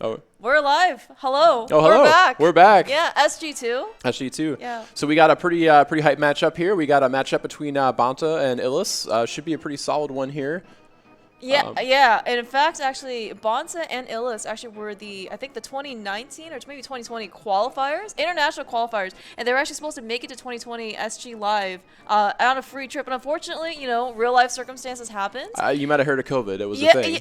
Oh, We're live. Hello. oh, hello. We're back. We're back. Yeah, SG2. SG2. Yeah. So we got a pretty hype matchup here. We got a matchup between Bonta and Illus. Should be a pretty solid one here. Yeah. And in fact, actually, bonta and Illus actually were I think the 2019 or maybe 2020 qualifiers, international qualifiers, and they were actually supposed to make it to 2020 SGLIVE on a free trip. And unfortunately, real life circumstances happened. You might have heard of COVID. It was a Yeah, thing.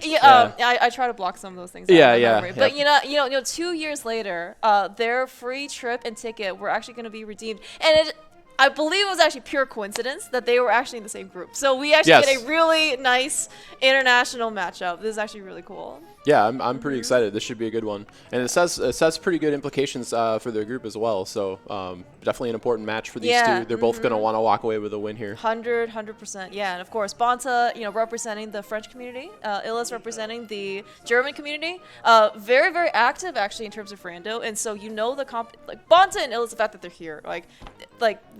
I try to block some of those things. Yeah. But you know, 2 years later, their free trip and ticket were actually going to be redeemed, and I believe it was actually pure coincidence that they were actually in the same group. So we actually get a really nice international matchup. This is actually really cool. Yeah, I'm pretty excited. This should be a good one, and it says pretty good implications for their group as well. So definitely an important match for these two. They're both gonna want to walk away with a win here. 100%. Yeah, and of course, Bonta, representing the French community, Illus representing the German community. Very, very active actually in terms of rando, and so like Bonta and Illus, the fact that they're here, like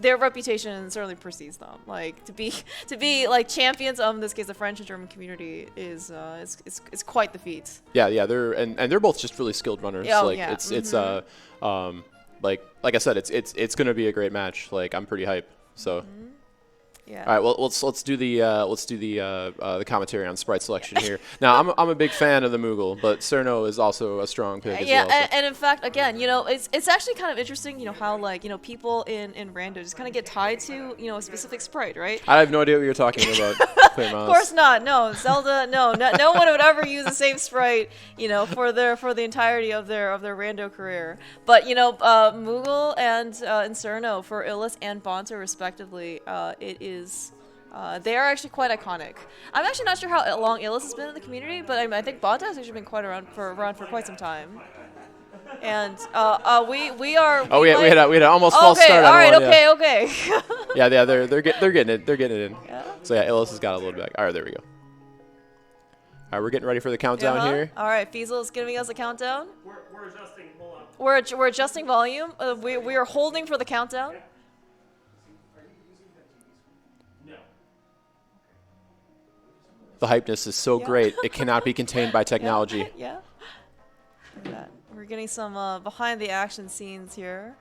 their reputation certainly precedes them. Like to be like champions of, in this case, the French and German community is quite the feat. Yeah, they're both just really skilled runners. Oh, like yeah. it's like I said, it's gonna be a great match. Like I'm pretty hyped. So. Yeah. All right. Well, let's do the commentary on sprite selection here. Now, I'm a big fan of the Moogle, but Cerno is also a strong pick as well. Yeah, and in fact, again, it's actually kind of interesting, how people in rando just kind of get tied to a specific sprite, right? I have no idea what you're talking about. Of course not. No, Zelda. No one would ever use the same sprite, for the entirety of their rando career. But Moogle and Cerno for Illus and Bonta respectively, it is. They are actually quite iconic. I'm actually not sure how long Illus has been in the community, but I think Bonta has actually been quite around for quite some time. And we are. We had an almost false start. All right. On one, Okay. yeah, they're getting it. They're getting it in. Yeah. So yeah, Illus has got a little back. All right, there we go. All right, we're getting ready for the countdown here. All right, Fiesel is giving us a countdown. We're adjusting. Hold on. We're adjusting volume. We are holding for the countdown. The hypeness is so great, it cannot be contained by technology. Yeah. Look at that. We're getting some behind the action scenes here.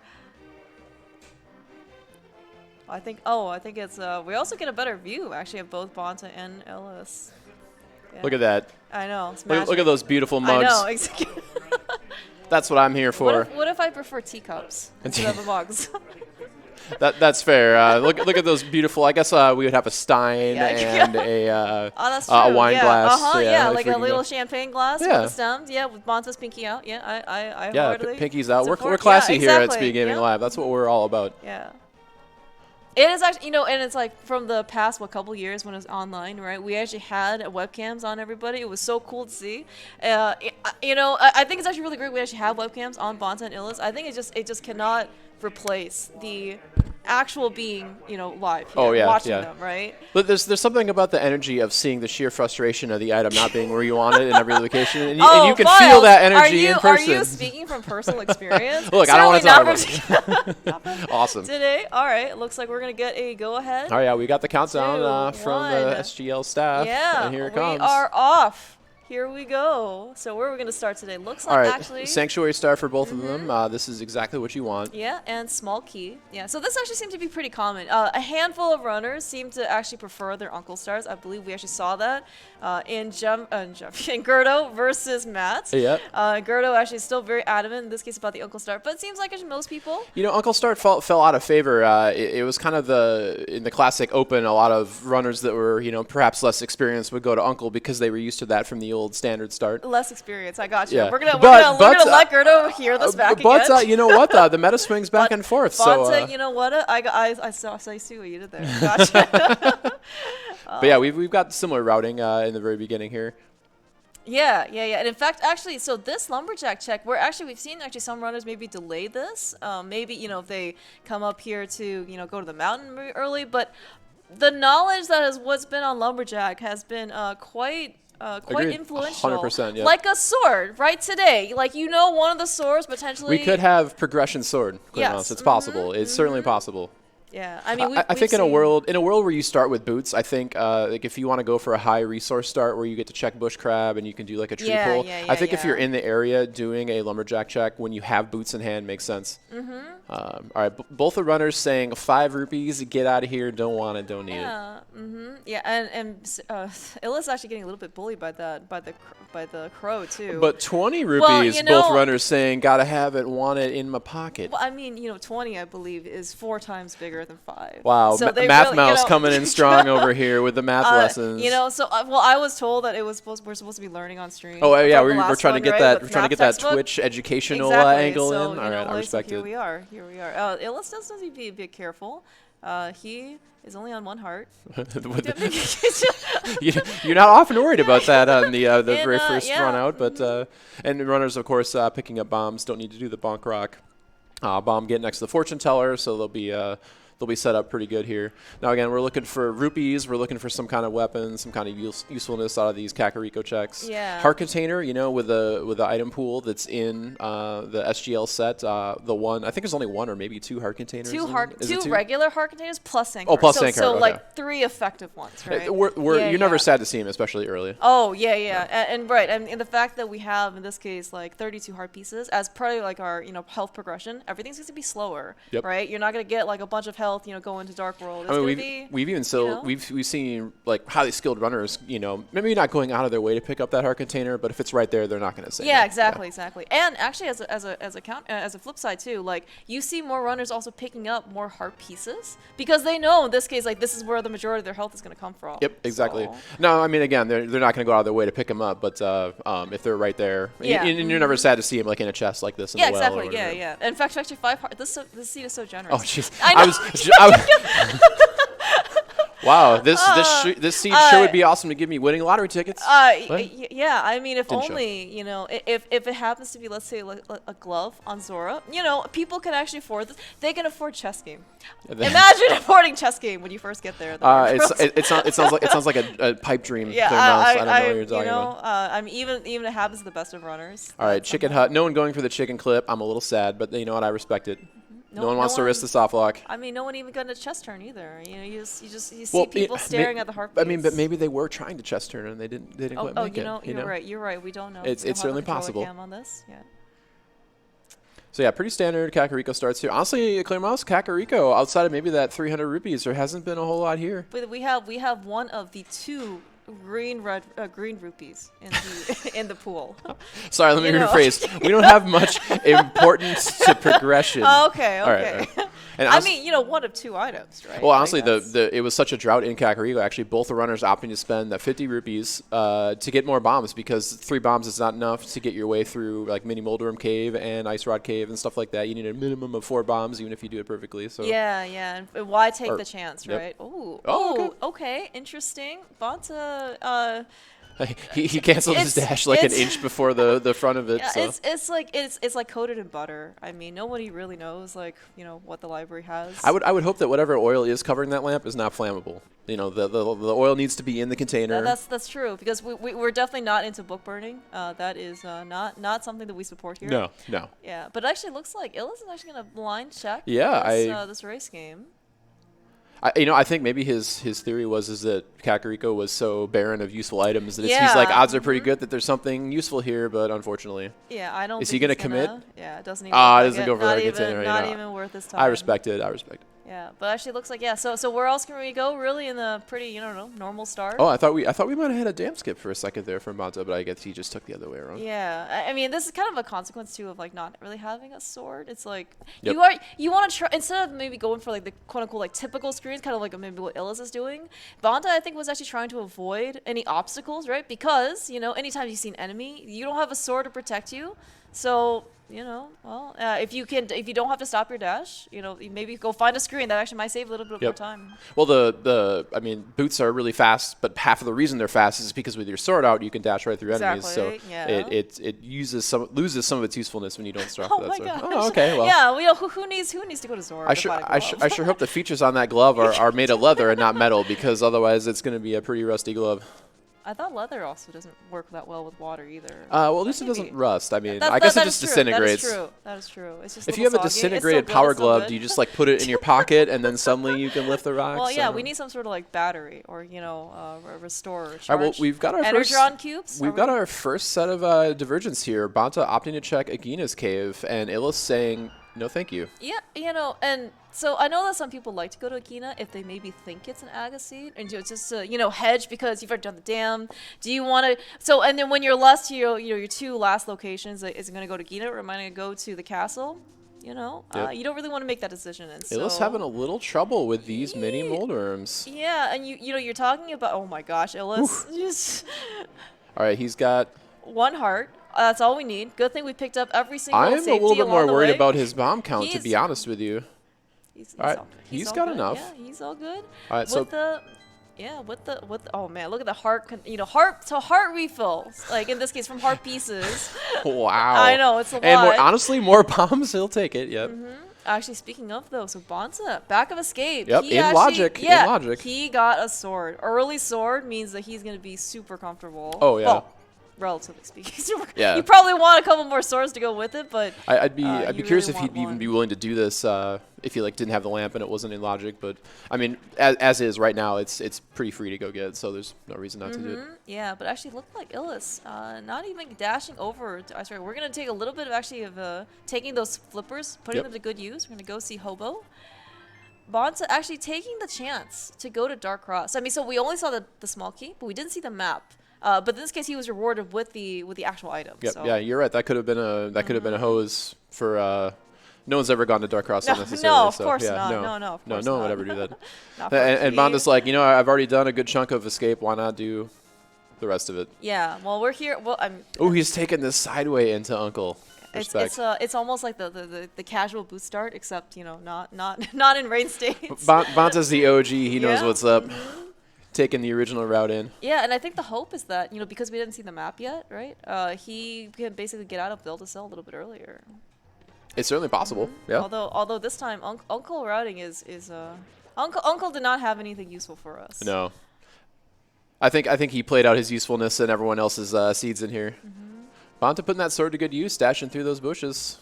I think it's we also get a better view actually of both Bonta and Illus. Yeah. Look at that. I know. Look at those beautiful mugs. I know, exactly. That's what I'm here for. What if I prefer teacups instead of mugs? That's fair. Look at those beautiful. I guess we would have a stein and a wine glass. Yeah, like a little champagne glass with the stems. Yeah, with Bonta's pinky out. Yeah, I hardly pinky's out. We're classy here at SpeedGaming Live. That's what we're all about. Yeah. It is actually, and it's like from the past, couple years when it was online, right? We actually had webcams on everybody. It was so cool to see. I think it's actually really great we actually have webcams on Bonta and Illus. I think it just cannot replace the actual being, live here, watching them, right? But there's something about the energy of seeing the sheer frustration of the item not being where you want it in every location, and you can feel that energy in person. Are you speaking from personal experience? Look, I don't want to talk about it. Awesome. Today, all right, looks like we're going to get a go-ahead. All right, yeah, we got the countdown from the SGL staff, and here it comes. We are off. Here we go. So where are we going to start today? Looks like actually... Sanctuary Star for both of them. This is exactly what you want. Yeah, and small key. Yeah, so this actually seemed to be pretty common. A handful of runners seem to actually prefer their Uncle Stars. I believe we actually saw that in Gerdo versus Matt. Yeah. Gerdo actually is still very adamant in this case about the Uncle Star, but it seems like actually most people... Uncle Star fell out of favor. It was kind of in the classic Open, a lot of runners that were, perhaps less experienced would go to Uncle because they were used to that from the old standard start. Less experience, I got you. Yeah. We're gonna let Gerdo hear this back again. But you know what? The meta swings back and forth. Bonta, you know what? I see what you did there. Gotcha. But yeah, we've got similar routing in the very beginning here. Yeah. And in fact, actually, so this lumberjack check, we've seen actually some runners maybe delay this. Maybe if they come up here to go to the mountain early, but the knowledge that is what's been on lumberjack has been quite influential. 100%, yeah. Like a sword, right? Today, one of the swords potentially. We could have progression sword. Yes. It's possible. It's certainly possible. Yeah, I mean, I think in a world where you start with boots, I think like if you want to go for a high resource start where you get to check bush crab and you can do like a tree pull, I think if you're in the area doing a lumberjack check when you have boots in hand makes sense. All right, both the runners saying 5 rupees, get out of here, don't want it, don't need it. Yeah, and Illus actually getting a little bit bullied by the crow too. But 20 rupees, both runners saying gotta have it, want it in my pocket. Well, I mean, 20 I believe is 4 times bigger than 5. Wow, so math really, mouse coming in strong over here with the math lessons. So I was told that we're supposed to be learning on stream. Oh yeah, we're trying to get that. We're trying to get that Twitch educational angle in. All right, I respect it. Here we are. Illus does need to be a bit careful. He is only on 1 heart. You're not often worried about that on the very first run out, but and the runners, of course, picking up bombs don't need to do the bonk rock. Bomb getting next to the fortune teller, so they'll be set up pretty good here. Now again, we're looking for rupees. We're looking for some kind of weapon, some kind of usefulness out of these Kakariko checks. Yeah. Heart container, with the item pool that's in the SGL set. The one, I think there's only 1 or maybe 2 heart containers. 2 regular heart containers plus Sank. Oh, plus Sank. So like 3 effective ones, right? You're never sad to see them, especially early. Oh yeah. And the fact that we have in this case like 32 heart pieces as part of like our health progression, everything's going to be slower, right? You're not going to get like a bunch of health, go into Dark World. We've seen like highly skilled runners, maybe not going out of their way to pick up that heart container, but if it's right there, they're not going to say. Yeah, no. exactly. And actually, as a flip side too, like you see more runners also picking up more heart pieces because they know in this case, like this is where the majority of their health is going to come from. Yep, exactly. So. No, I mean again, they're not going to go out of their way to pick them up, but if they're right there, and you're never sad to see them like in a chest like this. In the well exactly. Yeah. In fact, actually, 5 heart. This seat is so generous. Oh, jeez. Wow, this seat sure would be awesome to give me winning lottery tickets. Yeah, I mean, if only, if it happens to be, let's say, like a glove on Zora, people can actually afford this. They can afford chess game. Imagine affording chess game when you first get there. It sounds like a pipe dream. Yeah, I don't know what you're talking about. I mean, even it happens to the best of runners. All right, chicken hut. No one going for the chicken clip. I'm a little sad, but you know what? I respect it. No one wants to risk the soft lock. I mean, no one even got a chest turn either. You see people staring at the heartbeats. I mean, but maybe they were trying to chest turn and they didn't quite make it. You're right. We don't know. It's certainly possible. Cam on this. Yeah. So yeah, pretty standard Kakariko starts here. Honestly, Clear Mouse, Kakariko, outside of maybe that 300 rupees, there hasn't been a whole lot here. But we have one of the 2 green rupees in the pool. Sorry, let me rephrase. We don't have much importance to progression. Okay. All right. And I mean, 1 of 2 items, right? Well, honestly, it was such a drought in Kakariko. Actually, both the runners opting to spend that 50 rupees to get more bombs because 3 bombs is not enough to get your way through like Mini Moldorum Cave and Ice Rod Cave and stuff like that. You need a minimum of 4 bombs, even if you do it perfectly. So yeah. And why take the chance, right? Yep. Okay, interesting. Bonta. He canceled his dash like an inch before the front of it. Yeah, so. It's like coated in butter. I mean, nobody really knows what the library has. I would hope that whatever oil is covering that lamp is not flammable. The oil needs to be in the container. That's true because we're definitely not into book burning. That is not something that we support here. No. Yeah, but it actually looks like Illus is actually going to blind check. This race game. I think maybe his theory is that Kakariko was so barren of useful items that he's like, odds are pretty good that there's something useful here, but unfortunately. Yeah, I don't Is he going to commit? Yeah, it doesn't even doesn't go for that container. Not even worth his time. I respect it. Yeah, but actually it looks like, So where else can we go really in the pretty, normal start? Oh, I thought we might have had a damn skip for a second there from Bonta, but I guess he just took the other way around. Yeah, I mean, this is kind of a consequence too of like not really having a sword. It's like you want to try instead of maybe going for like the quote unquote like typical screens, kind of like maybe what Illus is doing. Bonta I think was actually trying to avoid any obstacles, right? Because anytime you see an enemy, you don't have a sword to protect you, so. If you don't have to stop your dash, maybe go find a screen that actually might save a little bit more time. Well, I mean, boots are really fast, but half of the reason they're fast is because with your sword out, you can dash right through enemies. So it loses some of its usefulness when you don't start. Oh my gosh. Oh, okay. Well. Yeah. Who needs to go to Zora? I sure hope the features on that glove are made of leather and not metal, because otherwise it's going to be a pretty rusty glove. I thought leather also doesn't work that well with water either. Well, at least it doesn't rust. I mean, That- I guess that it is just true. disintegrates. That is true. That is true. It's just If a you have a little soggy. It's still disintegrated good, power it's still glove, good. do you just like put it in your pocket and then suddenly you can lift the rocks? Well, yeah, I we don't need some sort of like battery or restore or charge. All right, well, we've got our Energon cubes. We've got our first set of divergence here. Bonta opting to check Agina's cave, and Illus saying no, thank you. Yeah, and so I know that some people like to go to Agina if they maybe think it's an Aga seed and just to hedge because you've already done the dam. Do you want to? So and then when you're last to your two last locations, is it going to go to Agina or am I going to go to the castle? You don't really want to make that decision. And so Illus having a little trouble with these mini moldworms. Yeah, and you're talking about oh my gosh, Illus. Just All right, he's got. one heart. That's all we need. Good thing we picked up every single I'm a safety little bit more along the worried way. about his bomb count, to be He's- honest with you. He's All right, all- he's all got good. enough. Yeah, he's all good. All right, so with the oh man, look at the heart. Heart refills. Like in this case, from heart pieces. wow. I know it's a And lot. honestly, more bombs, he'll take it. Yep. Actually, speaking of though, so Bonta, back of escape. Yep, He in actually- logic, in Yeah, logic. he got a sword. Early sword means that he's gonna be super comfortable. Oh, yeah. Well, relatively speaking. Super, Yeah. You probably want a couple more swords to go with it, but I'd be you curious really if he'd want even one. be willing to do this if he like didn't have the lamp and it wasn't in logic. But I mean, as is right now, it's pretty free to go get, so there's no reason not to do it. Yeah, but actually looked like Illus, not even dashing over to ice. We're gonna take a little bit of taking those flippers, putting Yep. them to good use. We're gonna go see Hobo. Bonta actually taking the chance to go to Dark Cross. I mean, so we only saw the small key, but we didn't see the map. But in this case, he was rewarded with the actual item. Yep. So. Yeah, you're right. That could have been a hose for. No one's ever gone to Dark Cross No, unnecessarily. no, of so, course yeah, not. No, No, of course no one not. would ever do that. Not for and free. Bonda's like, I've already done a good chunk of escape. Why not do the rest of it? Yeah. Well, we're here. Well, Oh, he's taking this sideway into Uncle. Respect. it's almost like the casual boot start, except not in rain states. Bonta's the OG. He knows Yeah. what's up. Taking the original route in. Yeah, and I think the hope is that because we didn't see the map yet, right? He can basically get out of Build a Cell a little bit earlier. It's certainly possible. Yeah. Although this time Uncle routing is Uncle did not have anything useful for us. No. I think he played out his usefulness and everyone else's seeds in here. Bonta putting that sword to good use, dashing through those bushes.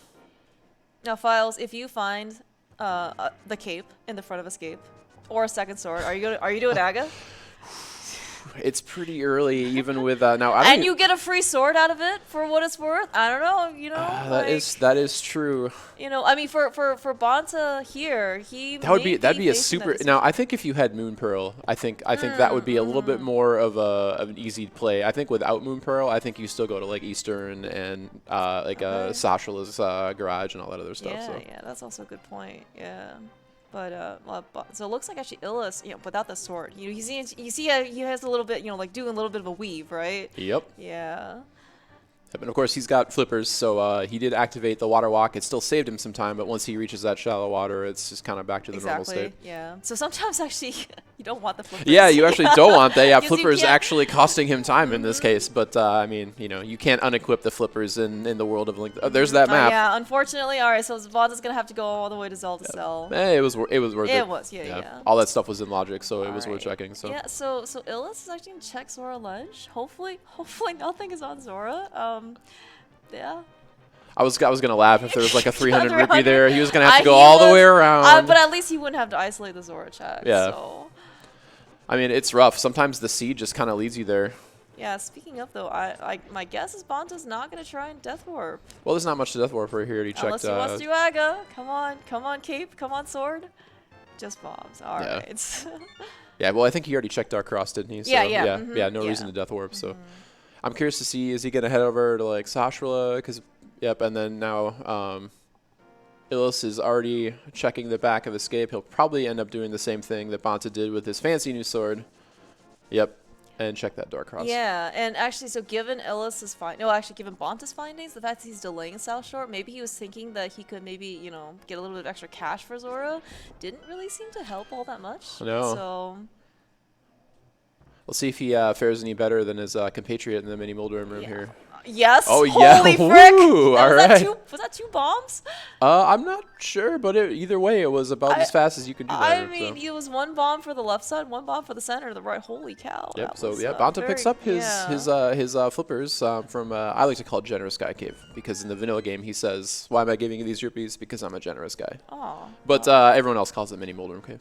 Now, Files, if you find the cape in the front of escape or a second sword, are you doing Aga? It's pretty early, even with now. I don't And you get a free sword out of it for what it's worth. I don't know, that is true. I mean, for Bonta here, That'd be a super. Now, I think if you had Moon Pearl, I think that would be a little bit more of an easy play. I think without Moon Pearl, I think you still go to like Eastern and Sashala's garage and all that other stuff. Yeah, so. yeah, that's also a good point. Yeah. But so it looks like actually Illus, without the sword, you see he has a little bit, like doing a little bit of a weave, right? Yep. Yeah. And of course, he's got flippers, so he did activate the water walk. It still saved him some time, but once he reaches that shallow water, it's just kind of back to the normal state. Yeah. So sometimes actually you don't want the flippers. Yeah, you actually don't want that. Yeah, 'Cause you flippers can't- actually costing him time in this case. But I mean, you can't unequip the flippers in the world of Link. There's that map. Yeah, unfortunately. All right, so Bonta's gonna have to go all the way to Zelda Cell. Hey, it was worth it. It was, yeah. All that stuff was in logic, so it was All worth right. checking. So Yeah, so Illus is actually gonna check Zora Ledge. Hopefully nothing is on Zora. Yeah. I was gonna laugh if there was like a 300 rupee 300. there. He was gonna have to go all the way around. But at least he wouldn't have to isolate the Zora check. Yeah. So. I mean, it's rough. Sometimes the seed just kind of leads you there. Yeah, speaking of though, my guess is Bonta's not gonna try and Death Warp. Well, there's not much to Death Warp for here. He checked. Unless he wants to do Aga. Come on, Cape, come on, Sword. Just bombs. All Yeah. right. Yeah, well, I think he already checked Dark Cross, didn't he? So, Yeah. Yeah, no Yeah. reason to Death Warp. So I'm curious to see, is he going to head over to, like, Sashwala? Because, and then now Illus is already checking the back of Escape. He'll probably end up doing the same thing that Bonta did with his fancy new sword. Yep, and check that Dark Cross. Yeah, and actually, so given Illus's given Bonta's findings, the fact that he's delaying South Shore, maybe he was thinking that he could maybe, get a little bit of extra cash for Zora. Didn't really seem to help all that much. No. So We'll see if he fares any better than his compatriot in the mini Moldworm room here. Yes. Oh yeah. Holy frick! Ooh, all right. Was that 2 bombs? I'm not sure, but either way, it was about as fast as you could do that. I mean, it was 1 bomb for the left side, 1 bomb for the center, the right. Holy cow! Yep. That So was, yeah, bonta picks up his yeah. flippers from I like to call it Generous Guy Cave, because in the vanilla game he says, "Why am I giving you these rupees? Because I'm a generous guy." Oh. But everyone else calls it Mini Moldrum Cave.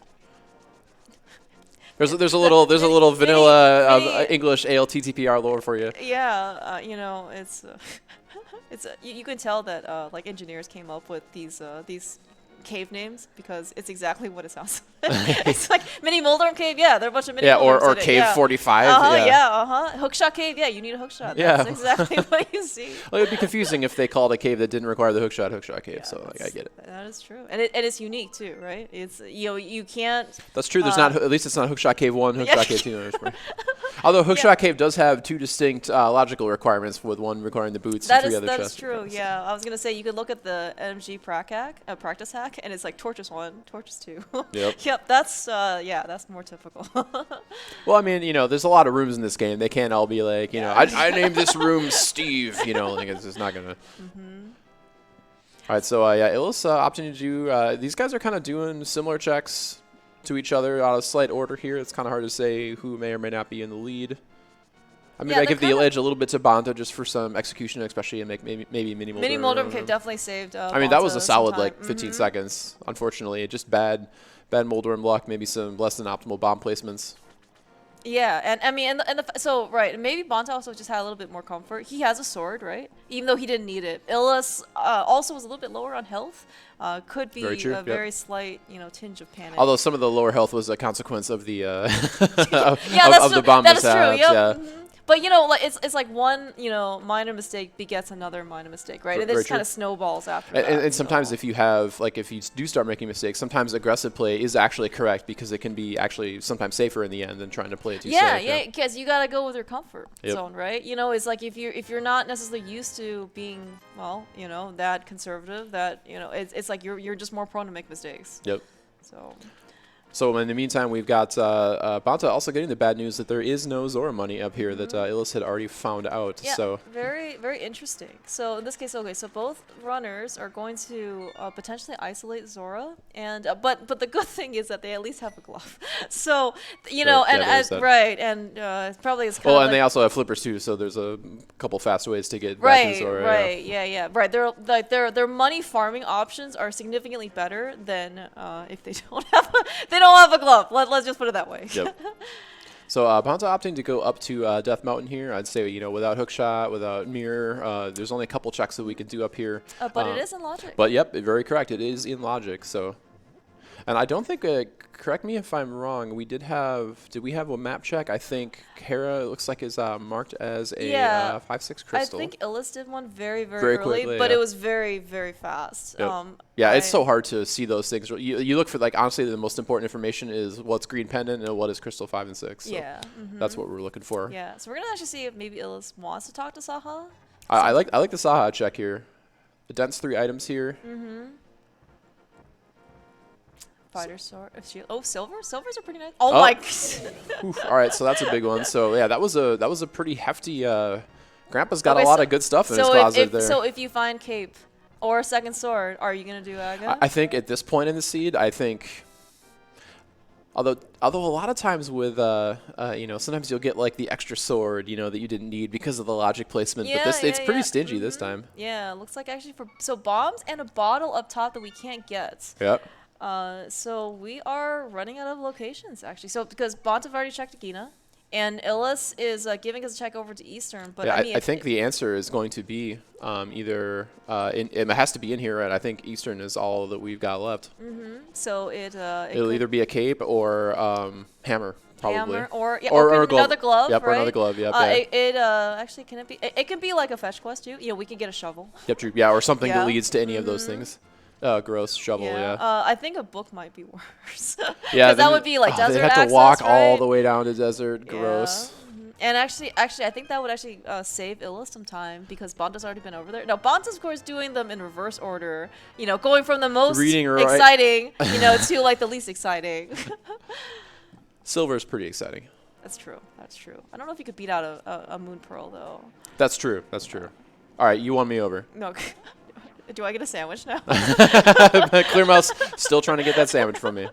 There's a little vanilla English ALTTP lore for you. Yeah, you know, it's you can tell that like engineers came up with these cave names because it's exactly what it sounds like. It's like Mini Moldrum Cave, yeah, there are a bunch of mini Moldrums or in it, Cave yeah. 45. Hookshot Cave, yeah, you need a hookshot. Yeah. That's exactly what you see. Well, it'd be confusing if they called a cave that didn't require the hookshot cave. Yeah, So like, I get it. That is true, and it's unique too, right? It's you can't. That's true. There's not, at least it's not Hookshot Cave 1, Hookshot Cave 2. Although Hookshot Cave does have 2 distinct logical requirements, with one requiring the boots and 3 other chests. That is true. Yeah, I was gonna say you could look at the MG practice hack, and it's like torches 1, torches 2. Yep. Yep. That's that's more typical. Well, I mean, there's a lot of rooms in this game. They can't all be like, I named this room Steve. Like it's just not gonna. All right, so Illus opting to do. These guys are kind of doing similar checks to each other out of slight order here. It's kind of hard to say who may or may not be in the lead. I mean, I give the edge a little bit to bonta just for some execution, especially, and maybe Mini Moldrum. Mini Moldrum definitely saved. I mean, that was a solid like 15 seconds. Unfortunately, just bad Moldrum luck, maybe some less than optimal bomb placements. Yeah, and I mean, so right, maybe bonta also just had a little bit more comfort. He has a sword, right? Even though he didn't need it. Illus also was a little bit lower on health. Could be a very slight, tinge of panic. Although some of the lower health was a consequence of the of the bomb mishaps. True. Yep. Yeah. But like it's like one minor mistake begets another minor mistake, right? And it just kind of snowballs after that. And sometimes if you have if you do start making mistakes, sometimes aggressive play is actually correct, because it can be actually sometimes safer in the end than trying to play it too safe. Yeah, because you gotta go with your comfort zone, right? It's like if you're not necessarily used to being that conservative, that it's like you're just more prone to make mistakes. Yep. So in the meantime, we've got bonta also getting the bad news that there is no Zora money up here that Illus had already found out. Yeah, so very, very interesting. So in this case, okay, so both runners are going to potentially isolate Zora, and but the good thing is that they at least have a glove. So probably it's kind of and they also have flippers too, so there's a couple fast ways to get right, back to Zora. Right, yeah. Right, their money farming options are significantly better than if they don't have a glove. Let's just put it that way. Yep. So bonta opting to go up to Death Mountain here. I'd say without hookshot, without mirror, there's only a couple checks that we can do up here. But it is in logic. But yep, very correct. It is in logic. So, and I don't think. Correct me if I'm wrong. Did we have a map check? I think Kara looks like is marked as a 5/6 crystal. I think Illus did one very, very early, quickly, but it was very, very fast. Yep. It's so hard to see those things. You look for honestly the most important information is what's green pendant and what is crystal 5 and 6. So that's what we're looking for. Yeah. So we're gonna actually see if maybe Illus wants to talk to Saha. I like the Saha check here. The dense 3 items here. Fighter sword. Silvers are pretty nice. Oh my! All right, so that's a big one. So yeah, that was a pretty hefty. Grandpa's got a lot of good stuff in his closet there. So if you find cape or a second sword, are you gonna do Aga? I think at this point in the seed, although a lot of times with sometimes you'll get like the extra sword that you didn't need because of the logic placement. But it's pretty stingy this time. Yeah, looks like actually so bombs and a bottle up top that we can't get. Yep. So we are running out of locations, actually. So because bonta have already checked Agina, and Illus is giving us a check over to Eastern. But I think the answer is going to be either it has to be in here, right? I think Eastern is all that we've got left. So it'll either be a cape or hammer. Probably. Hammer or another glove. Yep, right? or another glove. Yep. Actually can it be? It can be like a fetch quest too. We can get a shovel. Yep. True. Yeah, or something that leads to any of those things. Gross shovel, yeah. I think a book might be worse. Yeah, because that would be like desert access, they have to walk all the way down to desert. Gross. And actually, I think that would actually save Illus some time because bonta's already been over there. Now, bonta's of course doing them in reverse order. Going from the most exciting, to like the least exciting. Silver's pretty exciting. That's true. I don't know if you could beat out a Moon Pearl though. That's true. All right, you won me over. No. Do I get a sandwich now? Clear Mouse still trying to get that sandwich from me.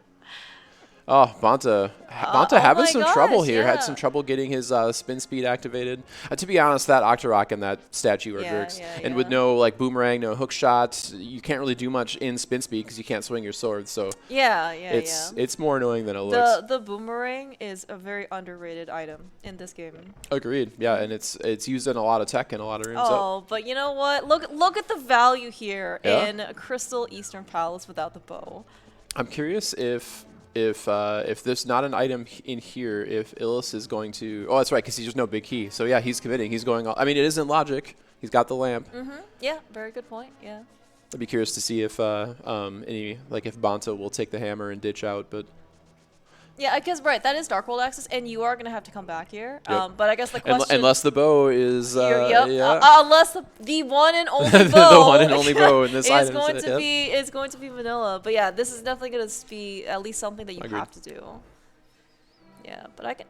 Oh, Bonta having some trouble here. Had some trouble getting his spin speed activated. To be honest, that Octorok and that statue are jerks. And with no like boomerang, no hook shots, you can't really do much in spin speed because you can't swing your sword. So it's more annoying than it looks. The boomerang is a very underrated item in this game. Agreed. Yeah, and it's used in a lot of tech and a lot of rooms. Oh, but you know what? Look at the value here in Crystal Eastern Palace without the bow. I'm curious if there's not an item in here, if Illus is going to... Oh, that's right, because he's just no big key. So, yeah, he's committing. He's going... I mean, it is in logic. He's got the lamp. Yeah, very good point. Yeah. I'd be curious to see if if Bonta will take the hammer and ditch out, but... Yeah, because, that is Dark World access, and you are going to have to come back here. Yep. But I guess the question... Unless the bow is... unless the one and only bow... the one and only bow in this item. Is going to be vanilla. But, yeah, this is definitely going to be at least something that you have to do. Yeah, but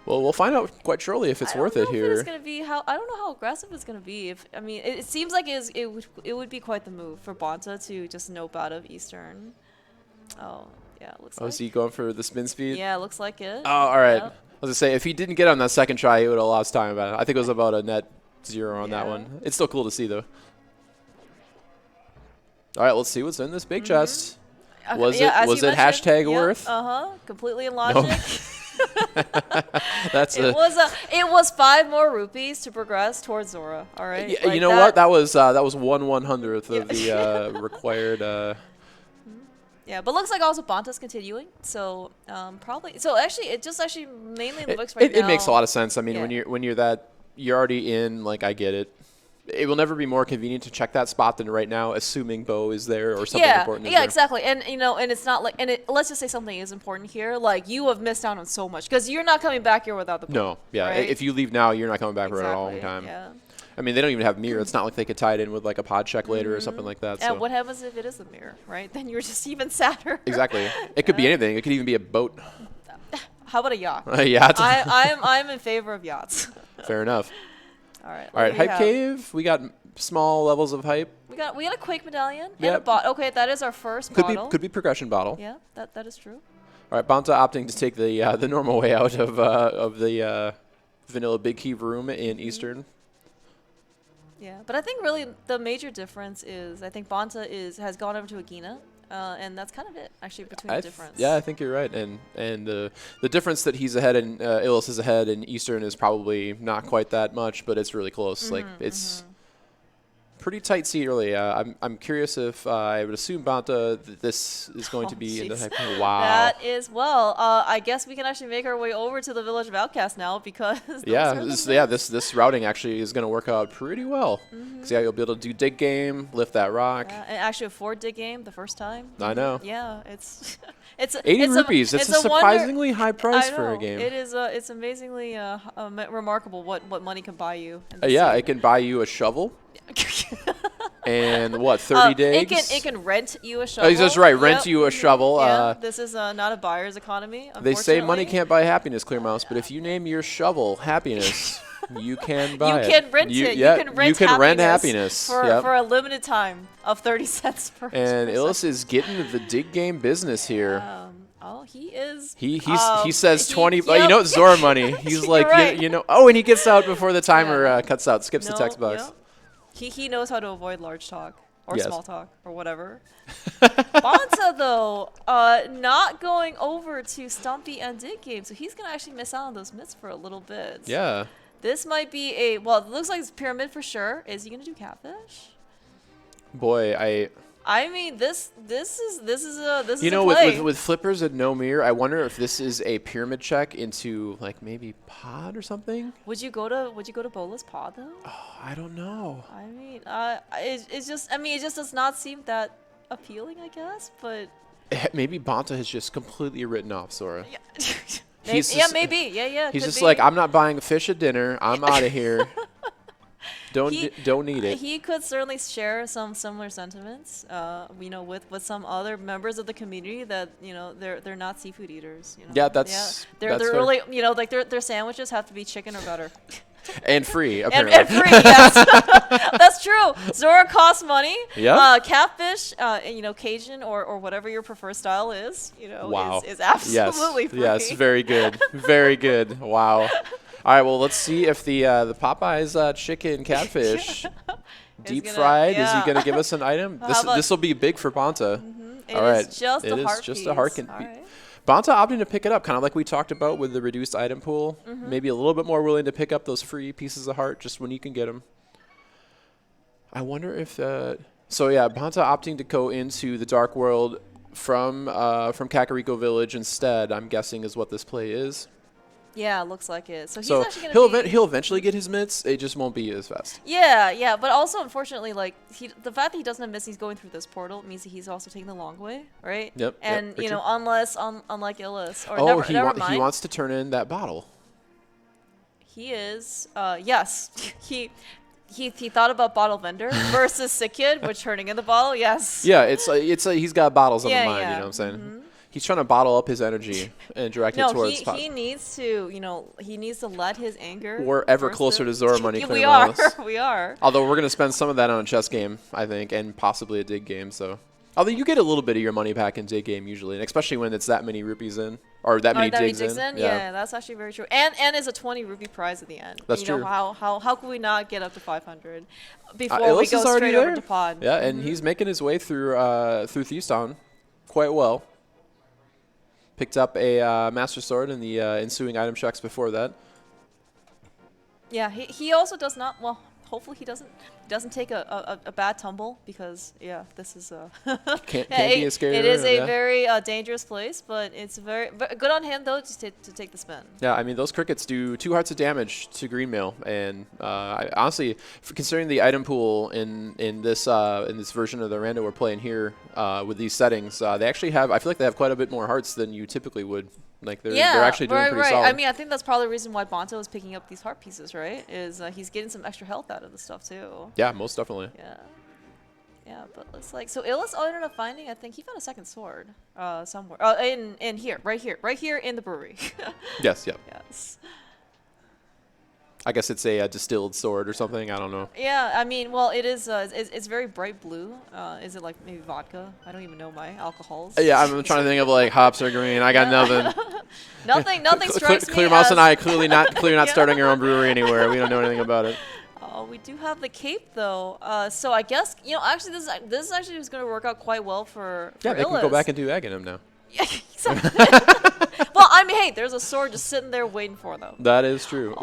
Well, we'll find out quite shortly if it's worth it here. It's gonna be I don't know how aggressive it's going to be. It seems like it would be quite the move for Bonta to just nope out of Eastern. Oh... Yeah, it looks like. Is he going for the spin speed? Yeah, looks like it. Oh, all right. Yep. I was going to say, if he didn't get on that second try, he would have lost time about it. I think it was about a net 0 on that one. It's still cool to see, though. All right, let's see what's in this big chest. Was it hashtag worth? Completely in logic. No. It was 5 more rupees to progress towards Zora. All right. Yeah, you know what? That was 1/100th of the required. Yeah, but looks like also Bonta's continuing, so probably. So actually, it just mainly looks right now. It makes a lot of sense. I mean, when you're already in. Like, I get it. It will never be more convenient to check that spot than right now, assuming bow is there or something important. Yeah, exactly. And and it's not like, let's just say something is important here. Like, you have missed out on so much because you're not coming back here without the bow. No, yeah. Right? If you leave now, you're not coming back for a long time. Yeah. I mean, they don't even have mirror. It's not like they could tie it in with like a pod check later or something like that. And what happens if it is a mirror, right? Then you're just even sadder. Exactly. It could be anything. It could even be a boat. How about a yacht? A yacht. I'm in favor of yachts. Fair enough. All right. All right. Hype cave. We got small levels of hype. We got a Quake medallion and a bot. Okay, that is our first bottle. Could be progression bottle. Yeah, that is true. All right. Bonta opting to take the normal way out of the vanilla big key room in Eastern. Yeah, but I think really the major difference is I think Bonta has gone over to Agina, and that's kind of it actually between the difference. Yeah, I think you're right, and the difference that he's ahead and Illus is ahead in Eastern is probably not quite that much, but it's really close. Like it's pretty tight seat early. I'm curious if I would assume Bonta this is going to be in the hype. Wow. That is I guess we can actually make our way over to the Village of Outcasts now because this routing actually is going to work out pretty well. Because you'll be able to do dig game, lift that rock. Yeah, and actually afford dig game the first time. I know. Yeah, it's 80 rupees. It's a surprisingly high price for a game. It is. It's amazingly remarkable what money can buy you. It can buy you a shovel. And what, 30 days? It can rent you a shovel. Oh, that's right, rent you a shovel. Yeah, this is not a buyer's economy. They say money can't buy happiness, Clear Mouse, but if you name your shovel happiness, you can buy it. You can rent it. You can rent happiness for a limited time of 30 cents per. And Illus is getting to the dig game business here. He is. He says 20. It's Zora money. He's like, right. and he gets out before the timer cuts out, skips the text box. Yep. He knows how to avoid large talk or small talk or whatever. Bonta, though, not going over to Stumpy and Dig Game, so he's going to actually miss out on those myths for a little bit. Yeah. This might be it looks like it's Pyramid for sure. Is he going to do Catfish? Boy, I mean, this is with flippers and no mirror, I wonder if this is a pyramid check into like maybe pod or something. Would you go to Bola's pod though? Oh, I don't know. I mean, it just does not seem that appealing, I guess. But maybe Bonta has just completely written off Zora. Yeah. Maybe. Yeah. He's just like, I'm not buying a fish at dinner. I'm out of here. Don't need it. He could certainly share some similar sentiments, with some other members of the community that they're not seafood eaters. Yeah, they're really like their sandwiches have to be chicken or butter. And free, apparently. And free, yes. That's true. Zora costs money. Yeah. Catfish, you know, Cajun or whatever your preferred style is, you know, Wow. is absolutely free. Yes, very good. Very good. Wow. All right, well, let's see if the Popeyes chicken catfish deep fried, is he going to give us an item? This will be big for bonta. All right. It's just a heart just piece. a heart. Bonta opting to pick it up, kind of like we talked about with the reduced item pool. Maybe a little bit more willing to pick up those free pieces of heart just when you can get them. I wonder if so yeah, Bonta opting to go into the Dark World from Kakariko Village instead, I'm guessing is what this play is. Yeah, looks like it. So he's So actually going to he'll eventually get his mitts. It just won't be as fast. Yeah, but also unfortunately, like the fact that he doesn't have mitts, he's going through this portal means that he's also taking the long way, right? Yep. And you know, unlike Illus, or he wants to turn in that bottle. He is. Yes, he thought about bottle vendor versus sick kid, which turning in the bottle. Yes. Yeah, it's he's got bottles on the mind. Yeah. You know what I'm saying? He's trying to bottle up his energy and direct it towards. He needs to, you know, let his anger. We're ever closer to Zora money. We are. Although we're going to spend some of that on a chess game, I think, and possibly a dig game. So, although you get a little bit of your money back in dig game usually, and especially when it's that many rupees in, or that many digs in. Yeah, that's actually very true. And it's a 20 rupee prize at the end. That's true. true. How could we not get up to 500 before Illus we is go already straight over there. to pod? Yeah, and he's making his way through Thieves Town quite well. Picked up a Master Sword in the ensuing item checks before that. Yeah, he also does not. Well, hopefully he doesn't take a bad tumble, because this is can't be a scary. It is a very dangerous place, but it's very good on him though to take the spin. Yeah, I mean those crickets do 2 hearts of damage to green mail, and I, honestly, considering the item pool in this version of the rando we're playing here with these settings, they actually have. I feel like they have quite a bit more hearts than you typically would. Like they're actually doing pretty solid. I mean, I think that's probably the reason why Bonta is picking up these heart pieces, right? Is he's getting some extra health out of the stuff too. Yeah, most definitely. Yeah, but looks like Illus ended up finding. I think he found a second sword somewhere. In here, right here in the brewery. Yes. Yep. Yes. I guess it's a distilled sword or something. I don't know. Yeah, I mean, well, it is. It's very bright blue. Is it like maybe vodka? I don't even know my alcohols. Yeah, I'm trying to think of like hops or green. I got nothing. Nothing strikes me. Clear Mouse and I clearly not starting our own brewery anywhere. We don't know anything about it. We do have the cape though, so I guess actually this actually is going to work out quite well for they Illus. can go back and do egg in him now. Yeah, exactly. Well, I mean, hey, there's a sword just sitting there waiting for them. That is true.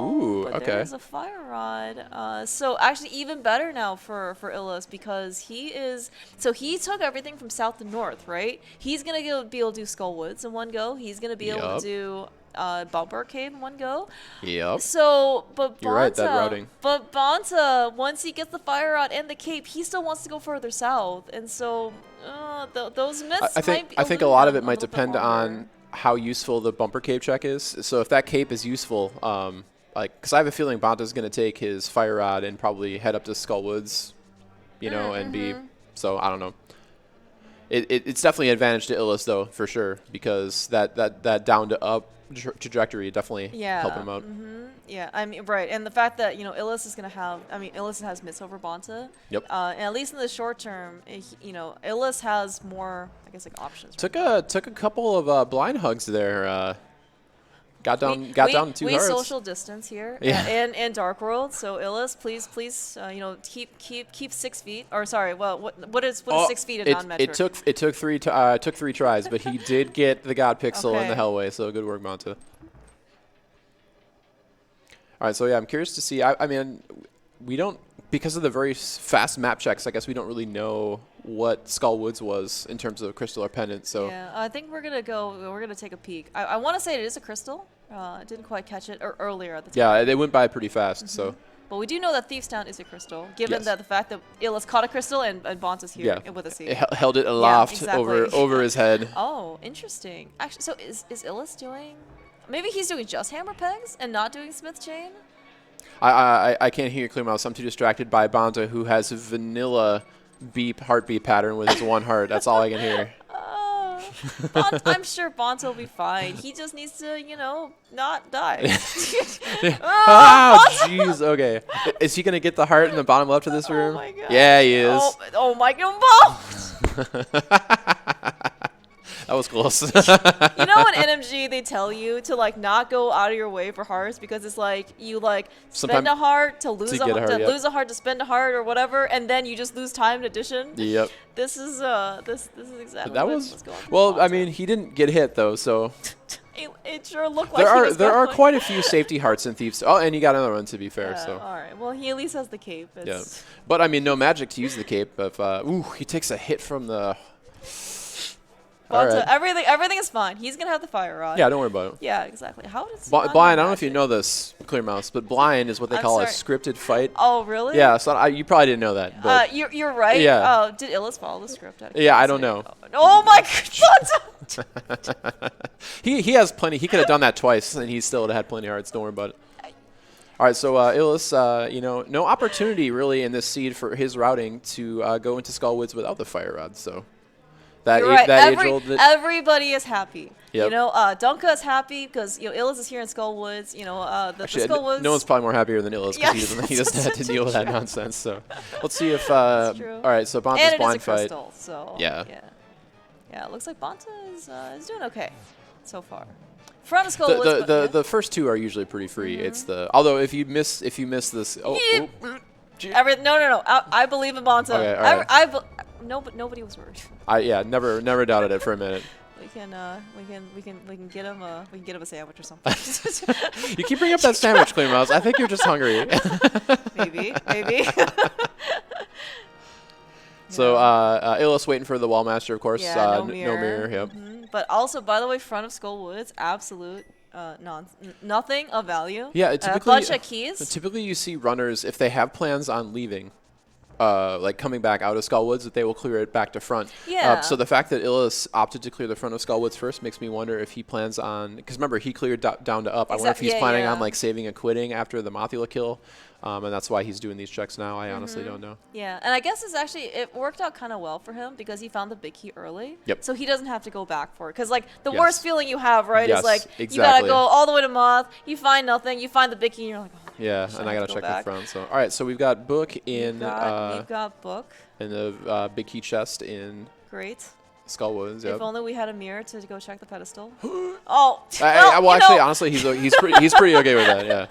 But okay. There's a fire rod. So actually even better now for Illus, because he took everything from south to north, right? He's going to be able to do Skullwoods in one go. He's going to be able to do Bumper Cave in one go. Yep. So, but Bonta, you're right, that routing. But Bonta, once he gets the fire rod and the cape, he still wants to go further south, and so those myths. I think a lot of it might depend on how useful the Bumper Cave check is. So if that cape is useful, because I have a feeling Bonta's going to take his fire rod and probably head up to Skullwoods, and be. So I don't know. It's definitely an advantage to Illus though, for sure, because that down to up trajectory definitely helping him out. Yeah, I mean, right, and the fact that Illus is gonna have, Illus has mitts over Bonta. Yep. And at least in the short term, Illus has more, I guess, like options. Took a couple of blind hugs there. Got down 2 hearts. We social distance here in Dark World, so Illus, please, keep 6 feet. Or sorry, well, what is 6 feet in non-metric? It took 3 tries, but he did get the God Pixel in the Hellway, so good work, Bonta. All right, so yeah, I'm curious to see. I mean, we don't, because of the very fast map checks, I guess we don't really know what Skullwoods was in terms of crystal or pendant. So yeah, I think we're gonna take a peek. I want to say it is a crystal. I didn't quite catch it earlier at the time. Yeah, they went by pretty fast. So, but we do know that Thieves Town is a crystal, given that the fact that Illus caught a crystal and Bonta's here with a C. Held it aloft over his head. Oh, interesting. Actually, so is Illus doing? Maybe he's doing just hammer pegs and not doing smith chain. I can't hear you, Clear Mouse. I'm too distracted by Bonta, who has a vanilla heartbeat pattern with his 1 heart. That's all I can hear. I'm sure bonta will be fine. He just needs to, you know, not die. Oh, jeez. Okay. Is he going to get the heart in the bottom left of this room? Oh my god. Yeah, he is. Oh my god. That was close. You know in NMG they tell you to like not go out of your way for hearts because it's like you like spend a heart to lose lose a heart to spend a heart or whatever, and then you just lose time in addition. Yep. This is exactly what's going on. Well, I mean, he didn't get hit though, so it sure looked like there are quite a few safety hearts in Thieves. Oh, and you got another one to be fair. Yeah, So all right. Well, he at least has the cape. yeah, but I mean, no magic to use the cape. If he takes a hit from the. All right. Everything is fine. He's gonna have the fire rod. Yeah, don't worry about it. Yeah, exactly. How does Blind? I don't know if you know this, Clear Mouse, but blind is what they call a scripted fight. Oh, really? Yeah, so you probably didn't know that. But you're right. Yeah. Oh, did Illus follow the script? Yeah, I don't know. Oh my god! he has plenty. He could have done that twice, and he still would have had plenty of hearts. Don't worry about it. All right, so Illus, you know, no opportunity really in this seed for his routing to go into Skullwoods without the fire rod. So. You're right. Everybody is happy. Yep. You know, Donka is happy because you know Illus is here in Skullwoods. You know, the Skullwoods. No one's probably more happier than Illus because he doesn't have to deal with that nonsense. So let's see if. All right, so Bonta's blind fight. Crystal, so yeah. It looks like Bonta is doing okay so far. Front of Skullwoods. The first two are usually pretty free. It's although if you miss this. No. I believe in Bonta. Okay, all right. No, but nobody was worried. Never doubted it for a minute. We can get him a sandwich or something. You keep bringing up that sandwich, Clear Mouse. I think you're just hungry. maybe. So Illus waiting for the Wall Master, of course. Yeah, no mirror. Yep. But also, by the way, front of Skullwoods, absolute nothing of value. Yeah, a bunch of keys. Typically, you see runners if they have plans on leaving. Like coming back out of Skullwoods, that they will clear it back to front. Yeah. So the fact that Illus opted to clear the front of Skullwoods first makes me wonder if he plans on, because remember he cleared down to up. I wonder if he's planning on like saving and quitting after the Mothula kill, and that's why he's doing these checks now. I honestly don't know. Yeah, and I guess it worked out kind of well for him because he found the big key early. Yep. So he doesn't have to go back for it. Because like the worst feeling you have, right, is like exactly. You gotta go all the way to Moth, you find nothing, you find the big key, and you're like, oh. Yeah, and I gotta check the front. So all right, so we've got Book in. We've got Book. In the big key chest in. Great. Skullwoods. Yep. If only we had a mirror to go check the pedestal. Oh. Well, actually, honestly, he's pretty okay with that. Yeah.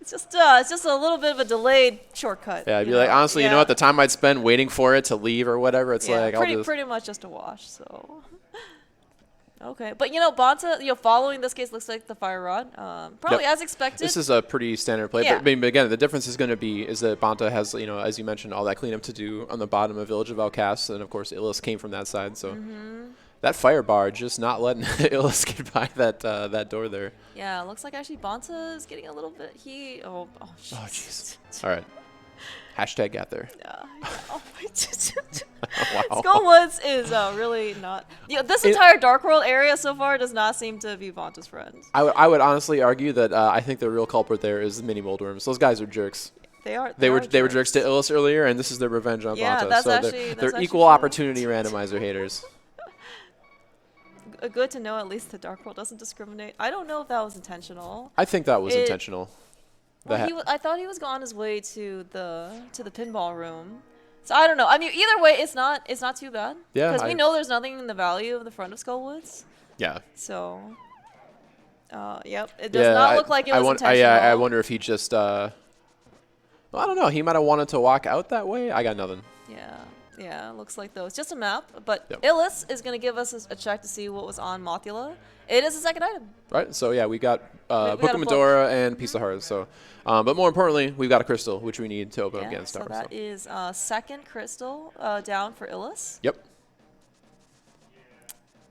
It's just a little bit of a delayed shortcut. Yeah, I'd be like, honestly, you know what? The time I'd spend waiting for it to leave or whatever, it's like pretty much just a wash. So. Okay, but you know, Bonta, following this case looks like the fire rod, probably as expected. This is a pretty standard play, but again, the difference is going to be is that Bonta has, as you mentioned, all that cleanup to do on the bottom of Village of Outcasts, and of course, Illus came from that side, so that fire bar just not letting Illus get by that door there. Yeah, looks like actually Bonta is getting a little bit. Oh, jeez. All right. Hashtag got there. Yeah. Oh my wow. Skullwoods is really not. This entire Dark World area so far does not seem to be Bonta's friend. I would honestly argue that I think the real culprit there is the mini moldworms. Those guys are jerks. They were jerks to Illus earlier, and this is their revenge on Bonta. That's so actually, they're equal opportunity randomizer haters. Good to know at least the Dark World doesn't discriminate. I don't know if that was intentional. I think that was intentional. Well, I thought he was on his way to the pinball room. So I don't know. I mean, either way, it's not too bad. Yeah. Because we know there's nothing in the value of the front of Skullwoods. Yeah. So, yep. It does not look like it was intentional. I wonder if he just. I don't know. He might have wanted to walk out that way. I got nothing. Yeah. Looks like though. It's just a map, but Illus is going to give us a check to see what was on Mothula. It is a second item. Right. So yeah, we got Book of Medora and Piece of Hearts. So, but more importantly, we've got a crystal which we need to open up against. So that is second crystal down for Illus. Yep.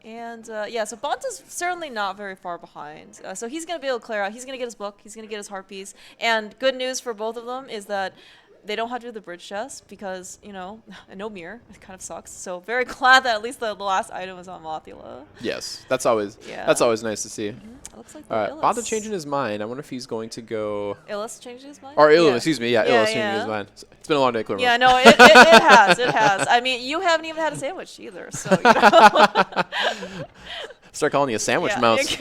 And so Bonta's certainly not very far behind. So he's going to be able to clear out. He's going to get his book. He's going to get his heart piece. And good news for both of them is that they don't have to do the bridge chest because, you know, no mirror. It kind of sucks. So very glad that at least the last item is on Mothula. Yes, that's always nice to see. It looks like All right, Illus. bonta changing his mind. I wonder if he's going to go. Illus changing his mind? Or Illus, excuse me. Yeah, Illus changing yeah. his mind. It's been a long day, Clear. Yeah, no, it has. It has. I mean, you haven't even had a sandwich either, so, you know. Start calling you a sandwich Yeah. mouse.